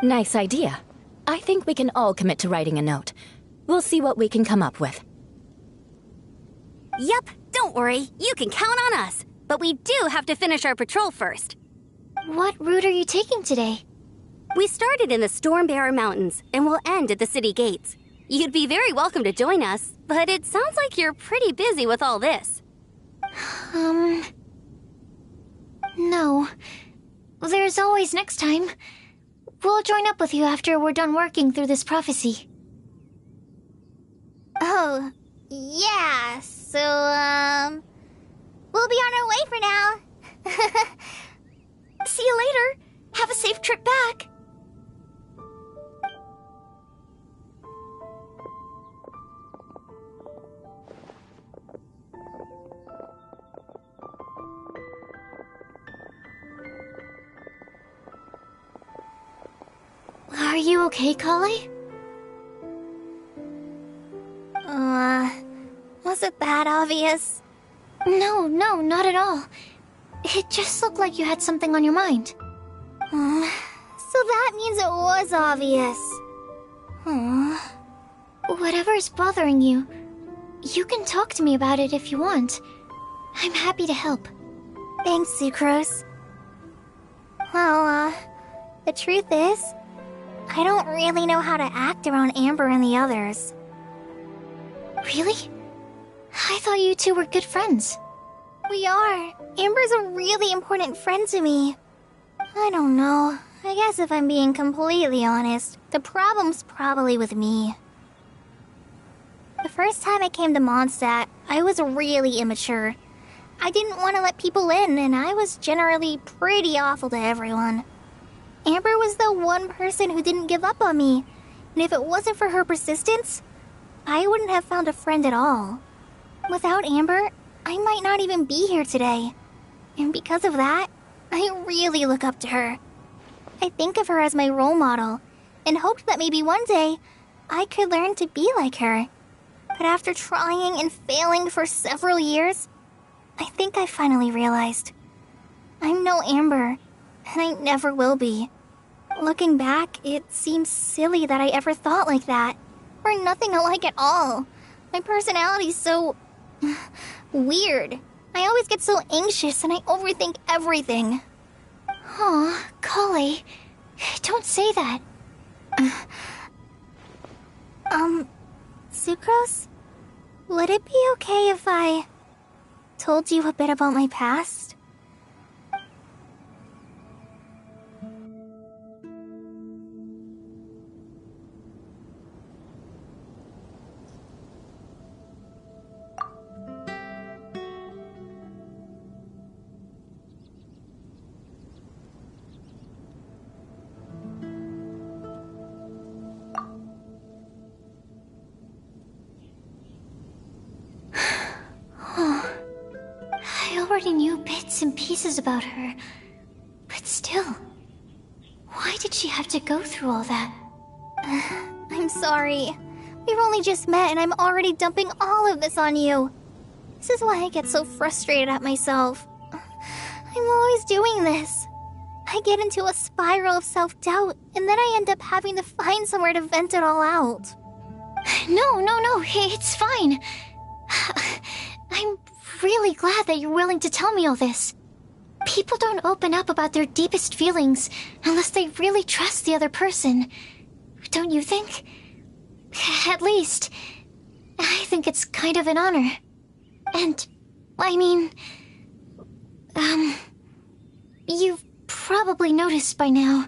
Nice idea. I think we can all commit to writing a note. We'll see what we can come up with. Yup, don't worry. You can count on us. But we do have to finish our patrol first. What route are you taking today? We started in the Stormbearer Mountains, and we'll end at the city gates. You'd be very welcome to join us, but it sounds like you're pretty busy with all this. No. There's always next time. We'll join up with you after we're done working through this prophecy. Oh, yeah, so, we'll be on our way for now. See you later. Have a safe trip back. Are you okay, Kale? Was it that obvious? No, not at all. It just looked like you had something on your mind. So that means it was obvious. Whatever's bothering you, you can talk to me about it if you want. I'm happy to help. Thanks, Sucrose. Well, the truth is, I don't really know how to act around Amber and the others. Really? I thought you two were good friends. We are. Amber's a really important friend to me. I don't know. I guess if I'm being completely honest, the problem's probably with me. The first time I came to Mondstadt, I was really immature. I didn't want to let people in, and I was generally pretty awful to everyone. Amber was the one person who didn't give up on me, and if it wasn't for her persistence, I wouldn't have found a friend at all. Without Amber, I might not even be here today. And because of that, I really look up to her. I think of her as my role model, and hoped that maybe one day, I could learn to be like her. But after trying and failing for several years, I think I finally realized. I'm no Amber, and I never will be. Looking back, it seems silly that I ever thought like that. We're nothing alike at all. My personality's so... weird. I always get so anxious and I overthink everything. Aw, Kale, don't say that. Sucrose? Would it be okay if I told you a bit about my past? I already knew bits and pieces about her, but still, why did she have to go through all that? I'm sorry. We've only just met and I'm already dumping all of this on you. This is why I get so frustrated at myself. always doing this. I get into a spiral of self-doubt, and then I end up having to find somewhere to vent it all out. No, it's fine. I'm really glad that you're willing to tell me all this. People don't open up about their deepest feelings unless they really trust the other person. Don't you think? At least, I think it's kind of an honor. And, I mean... You've probably noticed by now,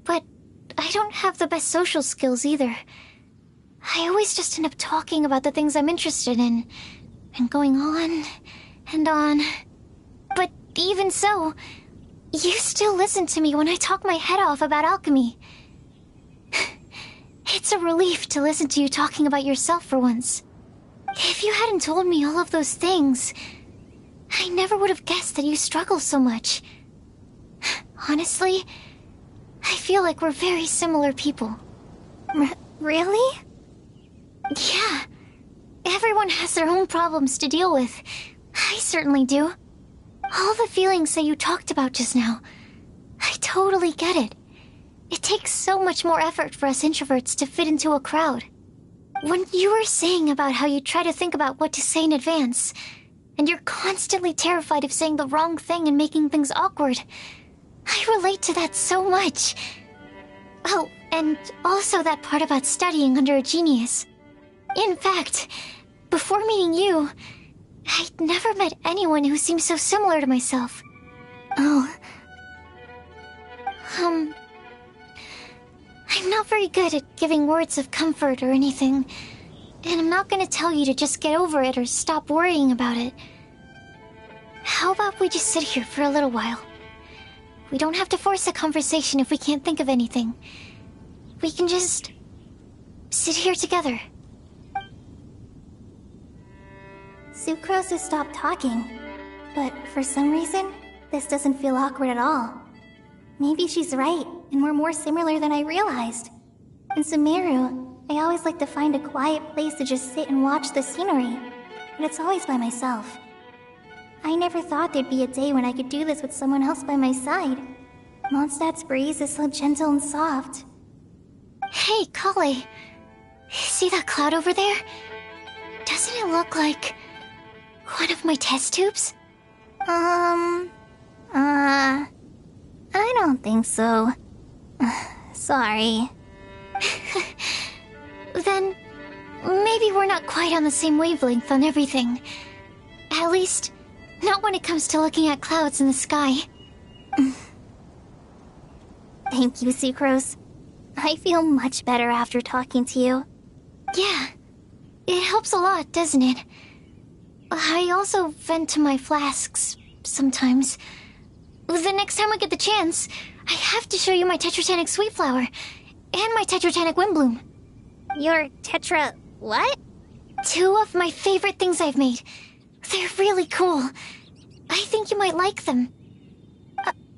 but I don't have the best social skills either. I always just end up talking about the things I'm interested in, and going on and on. But even so, you still listen to me when I talk my head off about alchemy. It's a relief to listen to you talking about yourself for once. If you hadn't told me all of those things, I never would have guessed that you struggle so much. Honestly, I feel like we're very similar people. Really? Yeah. Everyone has their own problems to deal with. I certainly do. All the feelings that you talked about just now, I totally get it. It takes so much more effort for us introverts to fit into a crowd. When you were saying about how you try to think about what to say in advance, and you're constantly terrified of saying the wrong thing and making things awkward, I relate to that so much. Oh, and also that part about studying under a genius. In fact, before meeting you, I'd never met anyone who seemed so similar to myself. Oh. I'm not very good at giving words of comfort or anything, and I'm not gonna tell you to just get over it or stop worrying about it. How about we just sit here for a little while? We don't have to force a conversation if we can't think of anything. We can just sit here together. Sucrose has stopped talking, but for some reason, this doesn't feel awkward at all. Maybe she's right, and we're more similar than I realized. In Sumeru, I always like to find a quiet place to just sit and watch the scenery, but it's always by myself. I never thought there'd be a day when I could do this with someone else by my side. Mondstadt's breeze is so gentle and soft. Hey, Kale. See that cloud over there? Doesn't it look like one of my test tubes? I don't think so. Sorry. Then, maybe we're not quite on the same wavelength on everything. At least, not when it comes to looking at clouds in the sky. Thank you, Sucrose. I feel much better after talking to you. Yeah, it helps a lot, doesn't it? I also vent to my flasks sometimes. The next time I get the chance, I have to show you my Tetratanic Sweet Flower and my Tetratanic Windbloom. Your Tetra... what? 2 of my favorite things I've made. They're really cool. I think you might like them.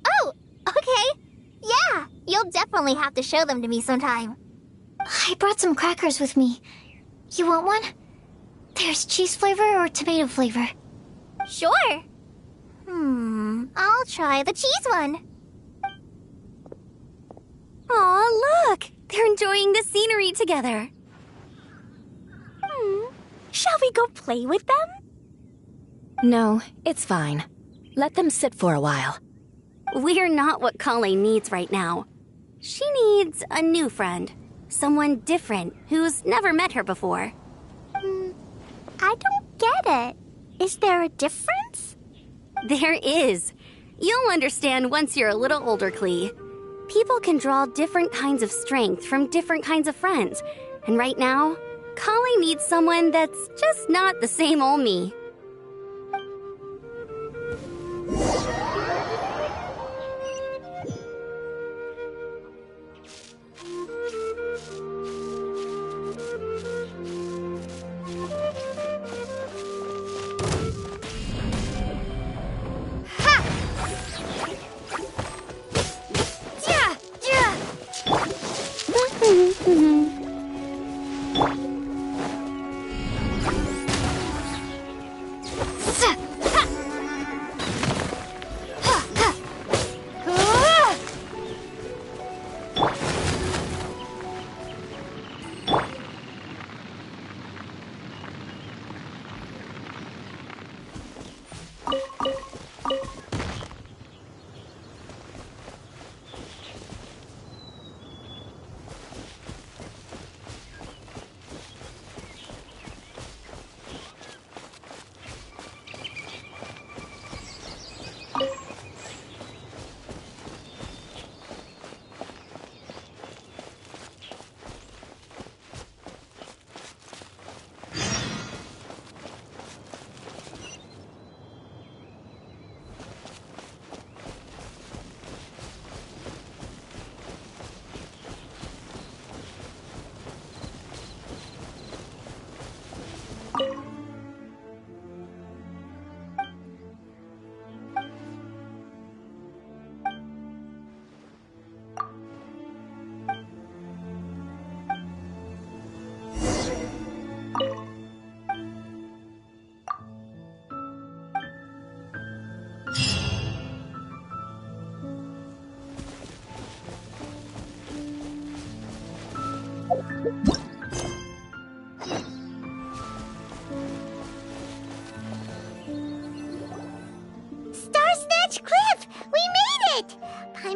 Oh, okay. Yeah, you'll definitely have to show them to me sometime. I brought some crackers with me. You want one? There's cheese flavor or tomato flavor. Sure. I'll try the cheese one. Aw, look! They're enjoying the scenery together. Shall we go play with them? No, it's fine. Let them sit for a while. We're not what Kale needs right now. She needs a new friend. Someone different who's never met her before. I don't get it. Is there a difference? There is. You'll understand once you're a little older, Klee. People can draw different kinds of strength from different kinds of friends. And right now, Kale needs someone that's just not the same old me.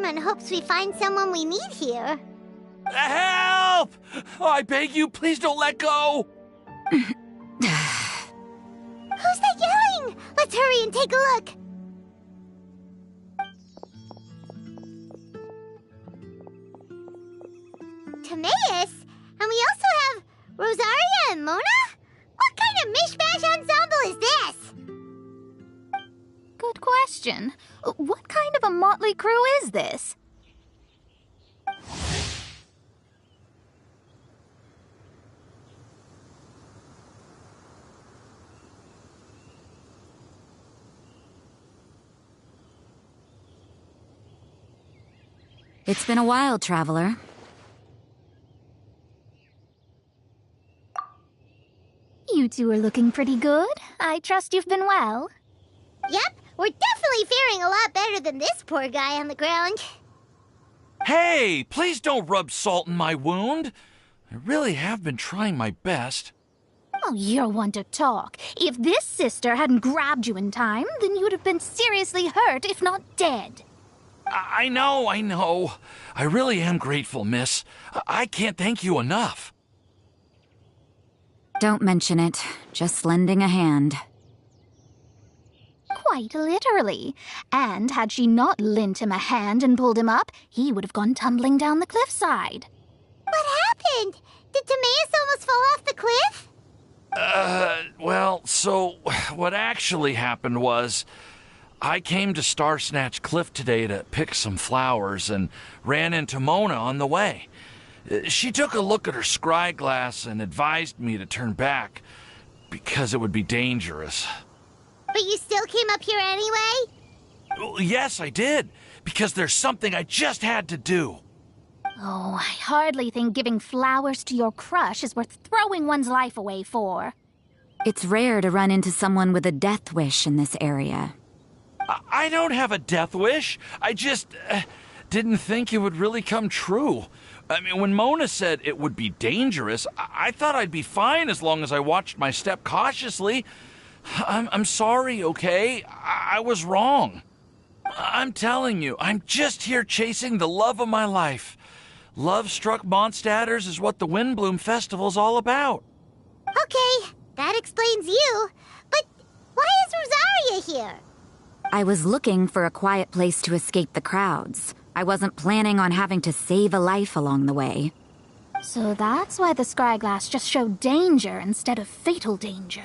Paimon hopes we find someone we need here. Help! Oh, I beg you, please don't let go! Who's that yelling? Let's hurry and take a look. Timaeus? And we also have Rosaria and Mona? What kind of mishmash ensemble is this? Good question. What kind of a motley crew is this? It's been a while, Traveler. You two are looking pretty good. I trust you've been well. Yep, we're definitely faring a lot better than this poor guy on the ground. Hey, please don't rub salt in my wound. I really have been trying my best. Oh, you're one to talk. If this sister hadn't grabbed you in time, then you'd have been seriously hurt, if not dead. I know. I really am grateful, miss. I can't thank you enough. Don't mention it. Just lending a hand. Quite literally. And had she not lent him a hand and pulled him up, he would have gone tumbling down the cliffside. What happened? Did Timaeus almost fall off the cliff? Well, so what actually happened was I came to Star Snatch Cliff today to pick some flowers and ran into Mona on the way. She took a look at her scry glass and advised me to turn back because it would be dangerous. But you still came up here anyway? Well, yes, I did, because there's something I just had to do. Oh, I hardly think giving flowers to your crush is worth throwing one's life away for. It's rare to run into someone with a death wish in this area. I don't have a death wish. I just didn't think it would really come true. I mean, when Mona said it would be dangerous, I thought I'd be fine as long as I watched my step cautiously. I'm sorry, okay? I was wrong. I'm telling you, I'm just here chasing the love of my life. Love-struck Mondstadters is what the Windbloom Festival's all about. Okay, that explains you. But why is Rosaria here? I was looking for a quiet place to escape the crowds. I wasn't planning on having to save a life along the way. So that's why the scryglass just showed danger instead of fatal danger.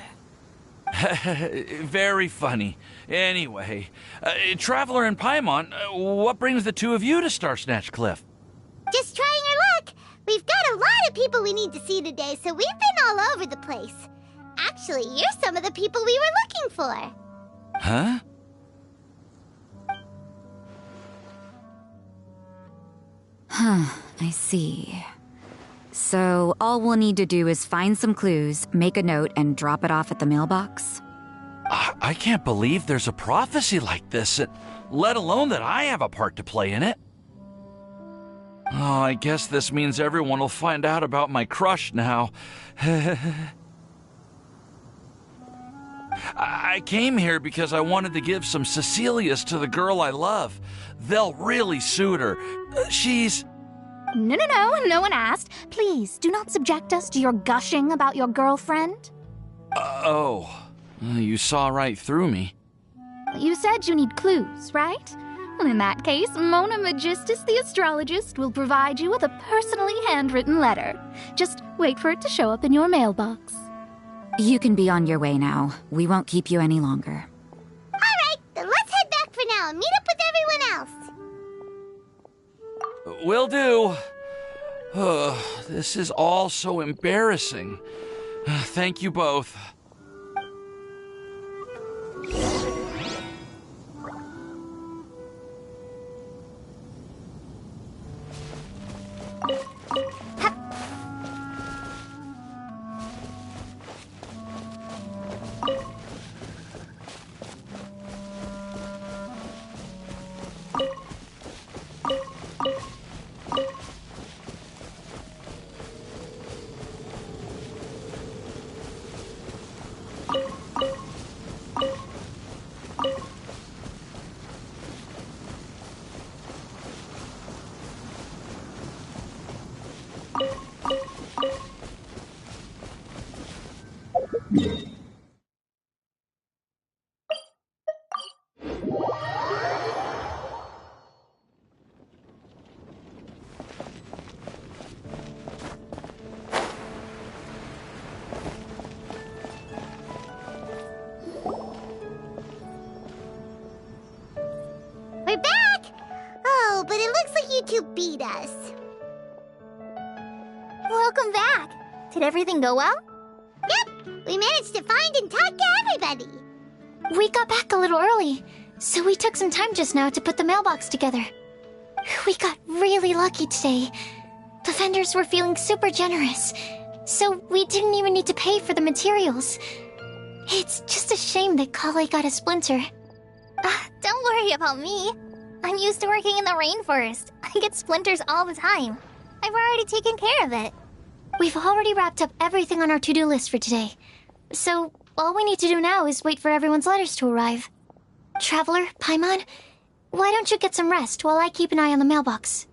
Very funny. Anyway, Traveler and Paimon, what brings the two of you to Star Snatch Cliff? Just trying our luck. We've got a lot of people we need to see today, so we've been all over the place. Actually, you're some of the people we were looking for. Huh? I see. So, all we'll need to do is find some clues, make a note, and drop it off at the mailbox? I can't believe there's a prophecy like this, let alone that I have a part to play in it. Oh, I guess this means everyone will find out about my crush now. I came here because I wanted to give some Cecilias to the girl I love. They'll really suit her. She's... No, no one asked. Please, do not subject us to your gushing about your girlfriend. You saw right through me. You said you need clues, right? Well, in that case, Mona Magistus the astrologist will provide you with a personally handwritten letter. Just wait for it to show up in your mailbox. You can be on your way now. We won't keep you any longer. All right, then let's head back for now and meet up with everyone else. Will do. This is all so embarrassing. Thank you both. you two beat us. Welcome back. Did everything go well? Yep, we managed to find and talk to everybody. We got back a little early, so we took some time just now to put the mailbox together. We got really lucky today. The vendors were feeling super generous, so we didn't even need to pay for the materials. It's just a shame that Kale got a splinter. Don't worry about me. I'm used to working in the rainforest. I get splinters all the time. I've already taken care of it. We've already wrapped up everything on our to-do list for today. So, all we need to do now is wait for everyone's letters to arrive. Traveler, Paimon, why don't you get some rest while I keep an eye on the mailbox?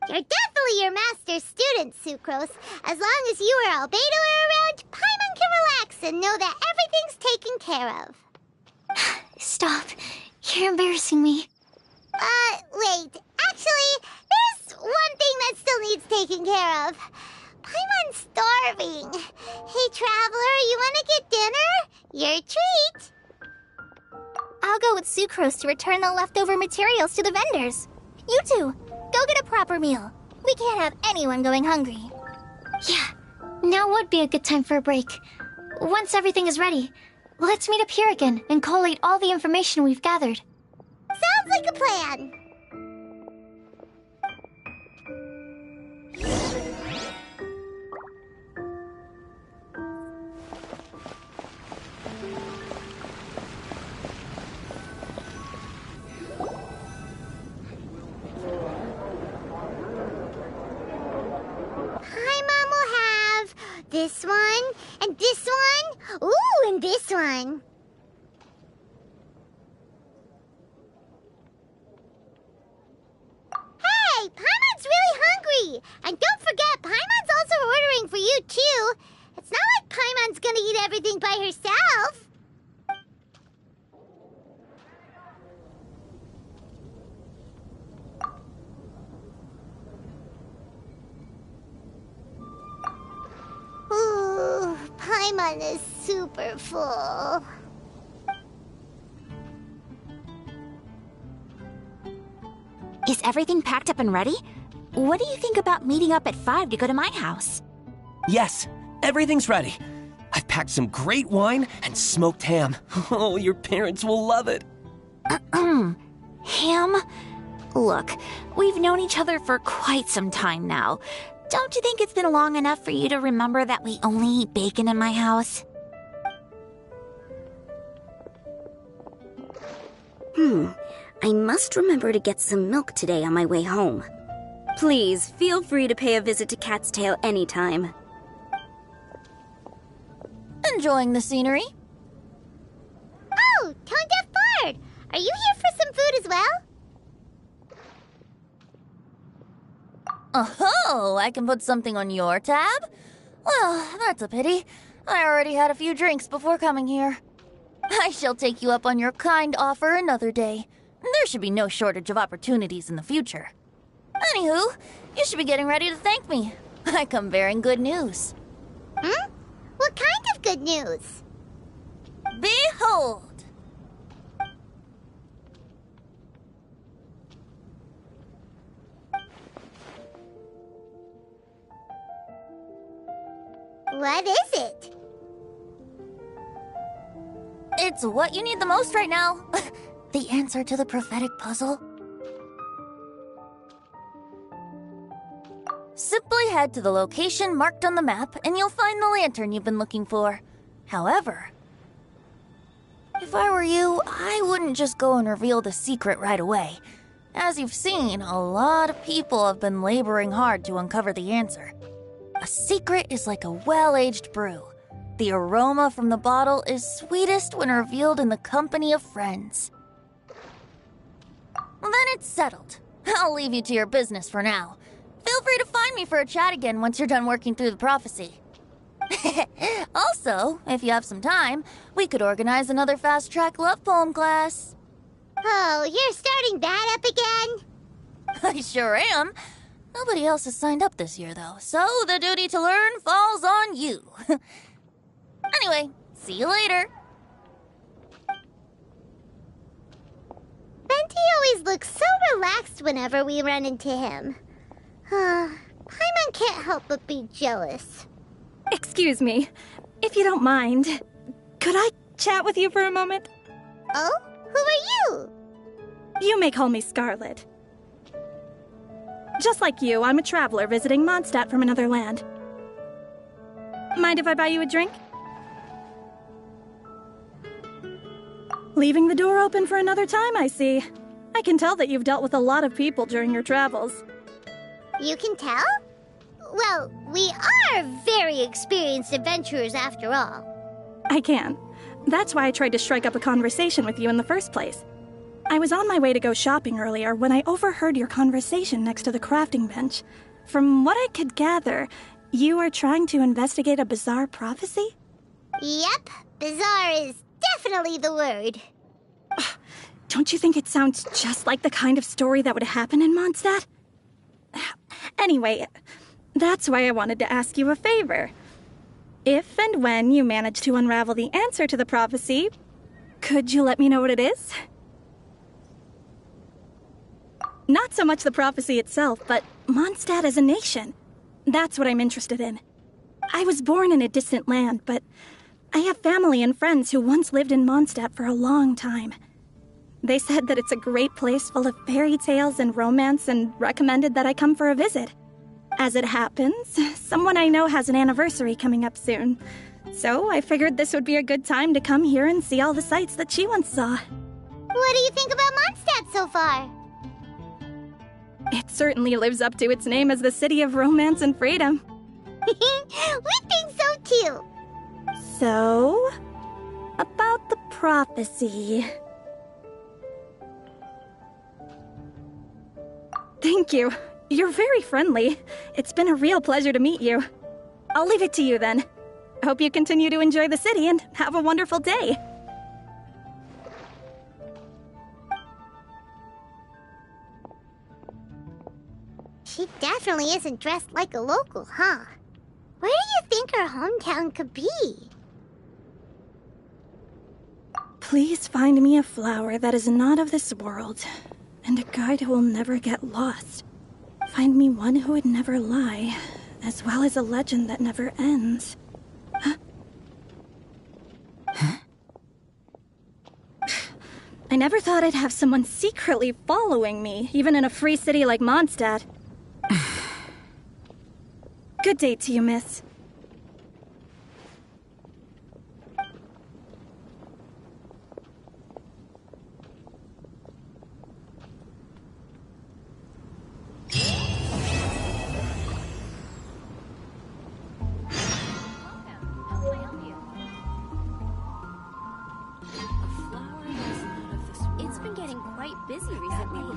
You're definitely your master's student, Sucrose. As long as you or Albedo are around, Paimon can relax and know that everything's taken care of. Stop. You're embarrassing me. Wait. Actually, there's one thing that still needs taking care of. Paimon's starving. Hey, Traveler, you wanna get dinner? Your treat. I'll go with Sucrose to return the leftover materials to the vendors. You two, go get a proper meal. We can't have anyone going hungry. Yeah, now would be a good time for a break. Once everything is ready, let's meet up here again and collate all the information we've gathered. Sounds like a plan. Paimon will have this one, and this one, ooh, and this one. Hey, Paimon's really hungry! And don't forget, Paimon's also ordering for you, too. It's not like Paimon's gonna eat everything by herself. Ooh, Paimon is super full. Is everything packed up and ready? What do you think about meeting up at 5 to go to my house? Yes, everything's ready. I've packed some great wine and smoked ham. Oh, your parents will love it. Ham? Look, we've known each other for quite some time now. Don't you think it's been long enough for you to remember that we only eat bacon in my house? I must remember to get some milk today on my way home. Please, feel free to pay a visit to Cat's Tail anytime. Enjoying the scenery? Oh, Tone Deaf Bard! Are you here for some food as well? Oh, I can put something on your tab? Well, that's a pity. I already had a few drinks before coming here. I shall take you up on your kind offer another day. There should be no shortage of opportunities in the future. Anywho, you should be getting ready to thank me. I come bearing good news. What kind of good news? Behold! What is it? It's what you need the most right now. The answer to the prophetic puzzle. Simply head to the location marked on the map and you'll find the lantern you've been looking for. However, if I were you, I wouldn't just go and reveal the secret right away. As you've seen, a lot of people have been laboring hard to uncover the answer. A secret is like a well-aged brew. The aroma from the bottle is sweetest when revealed in the company of friends. Then it's settled. I'll leave you to your business for now. Feel free to find me for a chat again once you're done working through the prophecy. Also, if you have some time, we could organize another fast-track love poem class. Oh, you're starting that up again? I sure am. Nobody else has signed up this year, though, so the duty to learn falls on you. Anyway, see you later. Venti always looks so relaxed whenever we run into him. Paimon can't help but be jealous. Excuse me, if you don't mind, could I chat with you for a moment? Oh? Who are you? You may call me Scarlet. Just like you, I'm a traveler visiting Mondstadt from another land. Mind if I buy you a drink? Leaving the door open for another time, I see. I can tell that you've dealt with a lot of people during your travels. You can tell? Well, we are very experienced adventurers after all. I can. That's why I tried to strike up a conversation with you in the first place. I was on my way to go shopping earlier when I overheard your conversation next to the crafting bench. From what I could gather, you are trying to investigate a bizarre prophecy? Yep, bizarre is definitely the word. Don't you think it sounds just like the kind of story that would happen in Mondstadt? Anyway, that's why I wanted to ask you a favor. If and when you manage to unravel the answer to the prophecy, could you let me know what it is? Not so much the prophecy itself, but Mondstadt as a nation. That's what I'm interested in. I was born in a distant land, but I have family and friends who once lived in Mondstadt for a long time. They said that it's a great place full of fairy tales and romance and recommended that I come for a visit. As it happens, someone I know has an anniversary coming up soon. So I figured this would be a good time to come here and see all the sights that she once saw. What do you think about Mondstadt so far? It certainly lives up to its name as the city of romance and freedom. We think so too. So, about the prophecy. Thank you. You're very friendly. It's been a real pleasure to meet you. I'll leave it to you then. Hope you continue to enjoy the city and have a wonderful day. She definitely isn't dressed like a local, huh? Where do you think her hometown could be? Please find me a flower that is not of this world, and a guide who will never get lost. Find me one who would never lie, as well as a legend that never ends. Huh? I never thought I'd have someone secretly following me, even in a free city like Mondstadt. Good day to you, miss. It's been getting quite busy recently.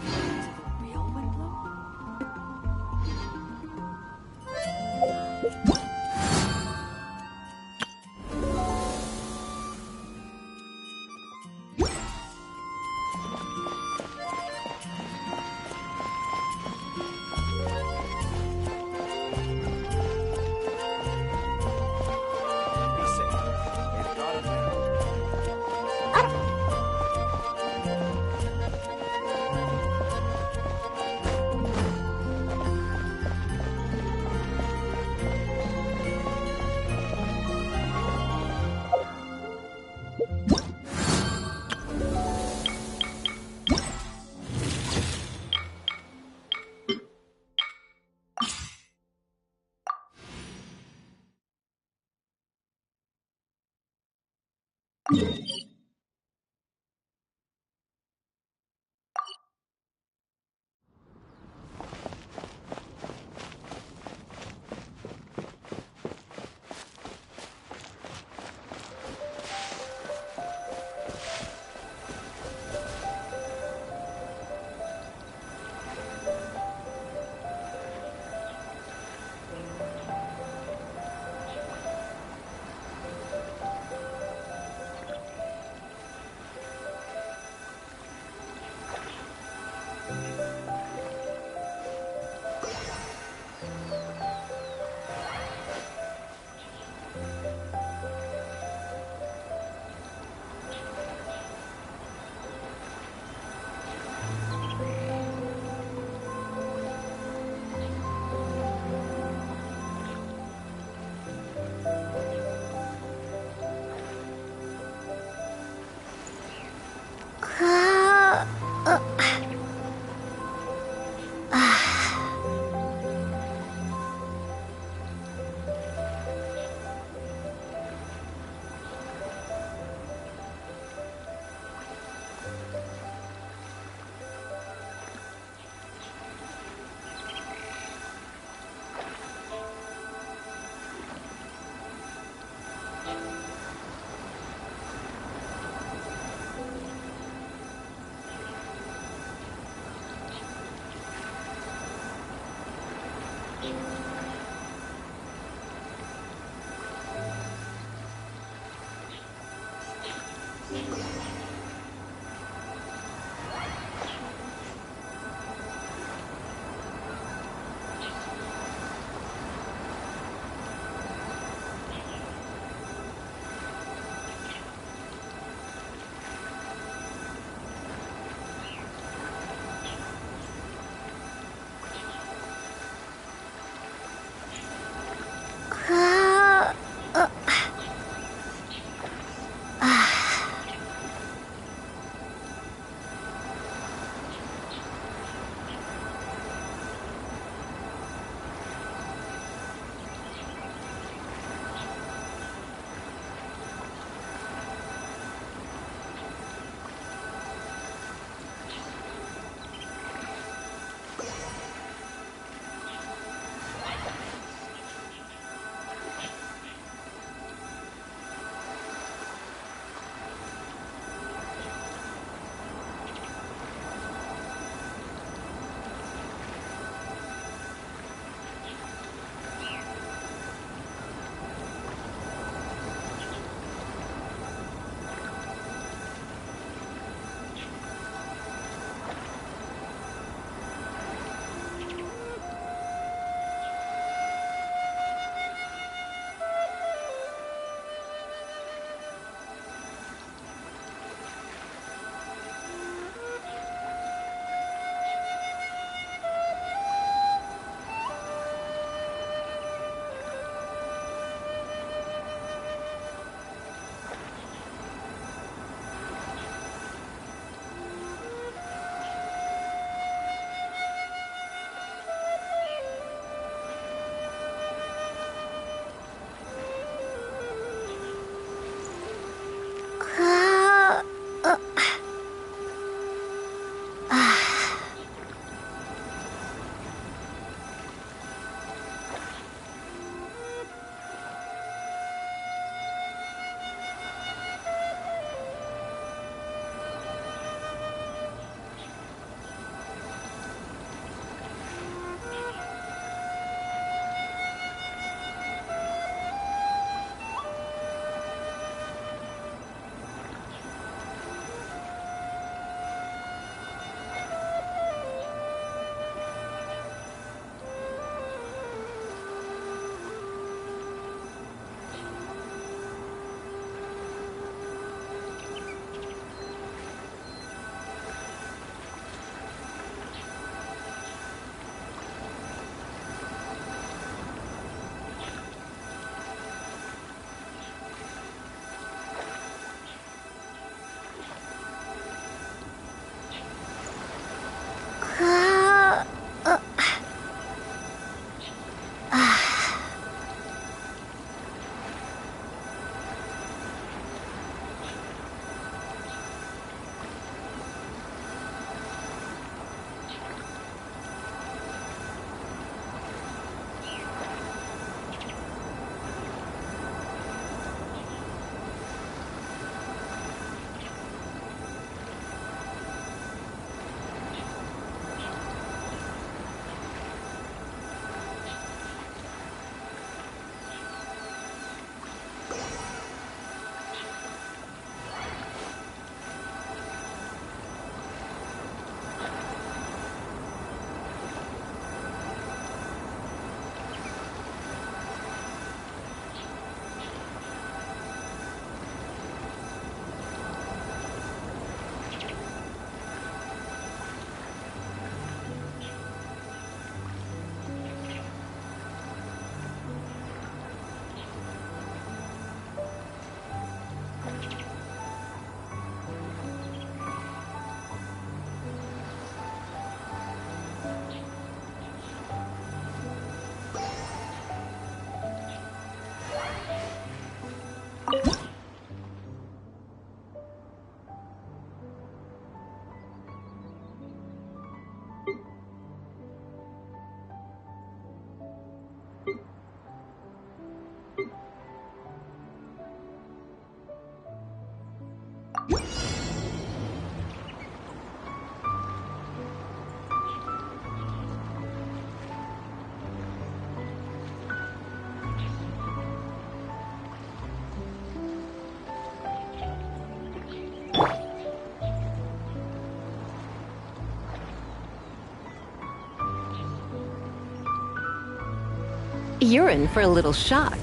You're in for a little shock.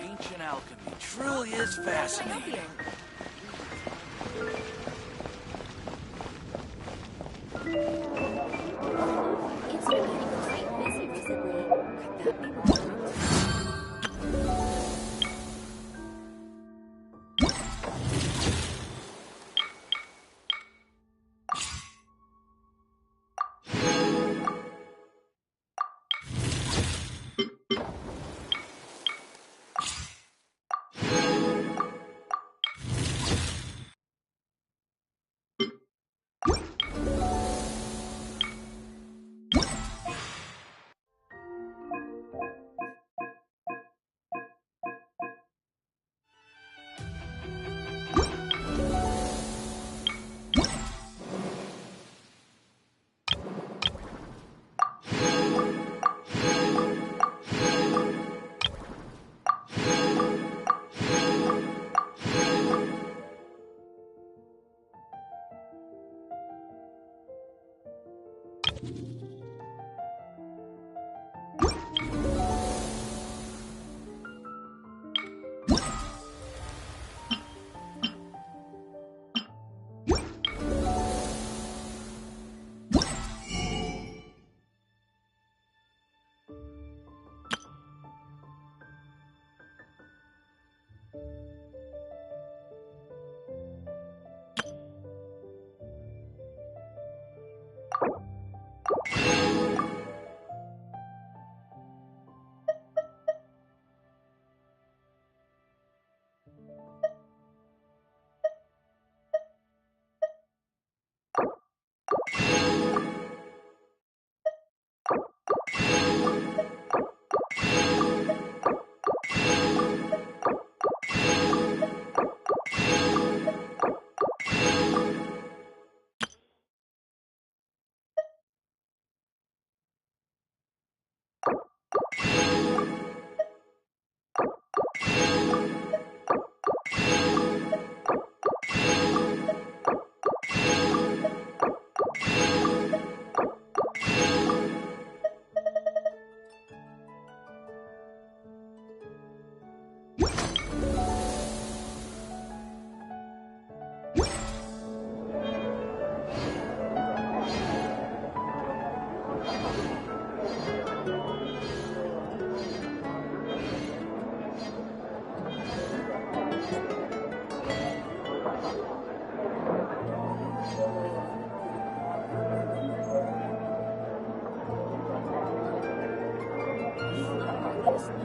Ancient alchemy truly is fascinating. It's been getting quite busy recently. Could that be what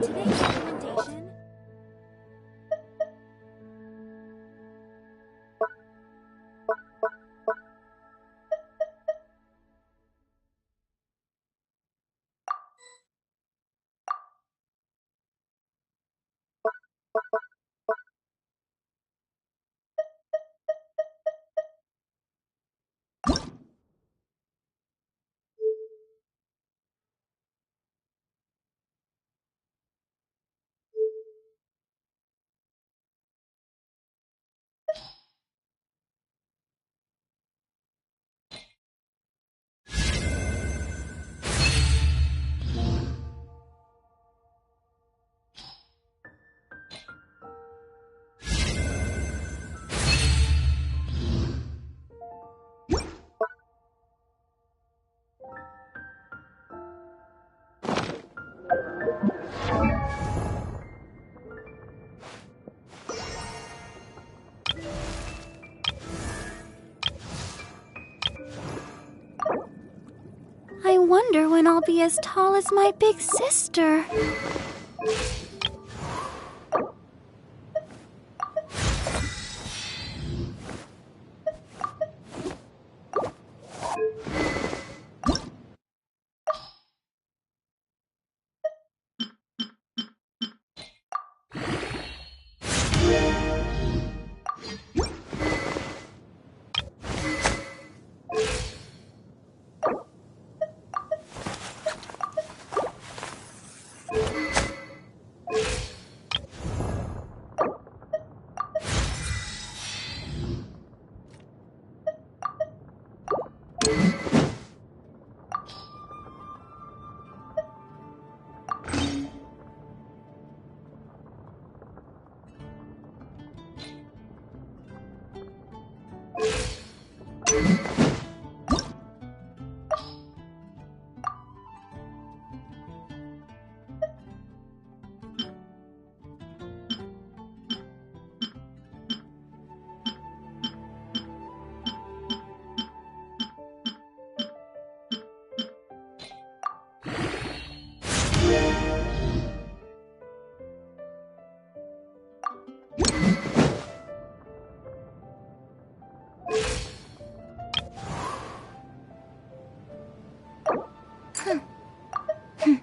today's recommendation? I wonder when I'll be as tall as my big sister. Hmm.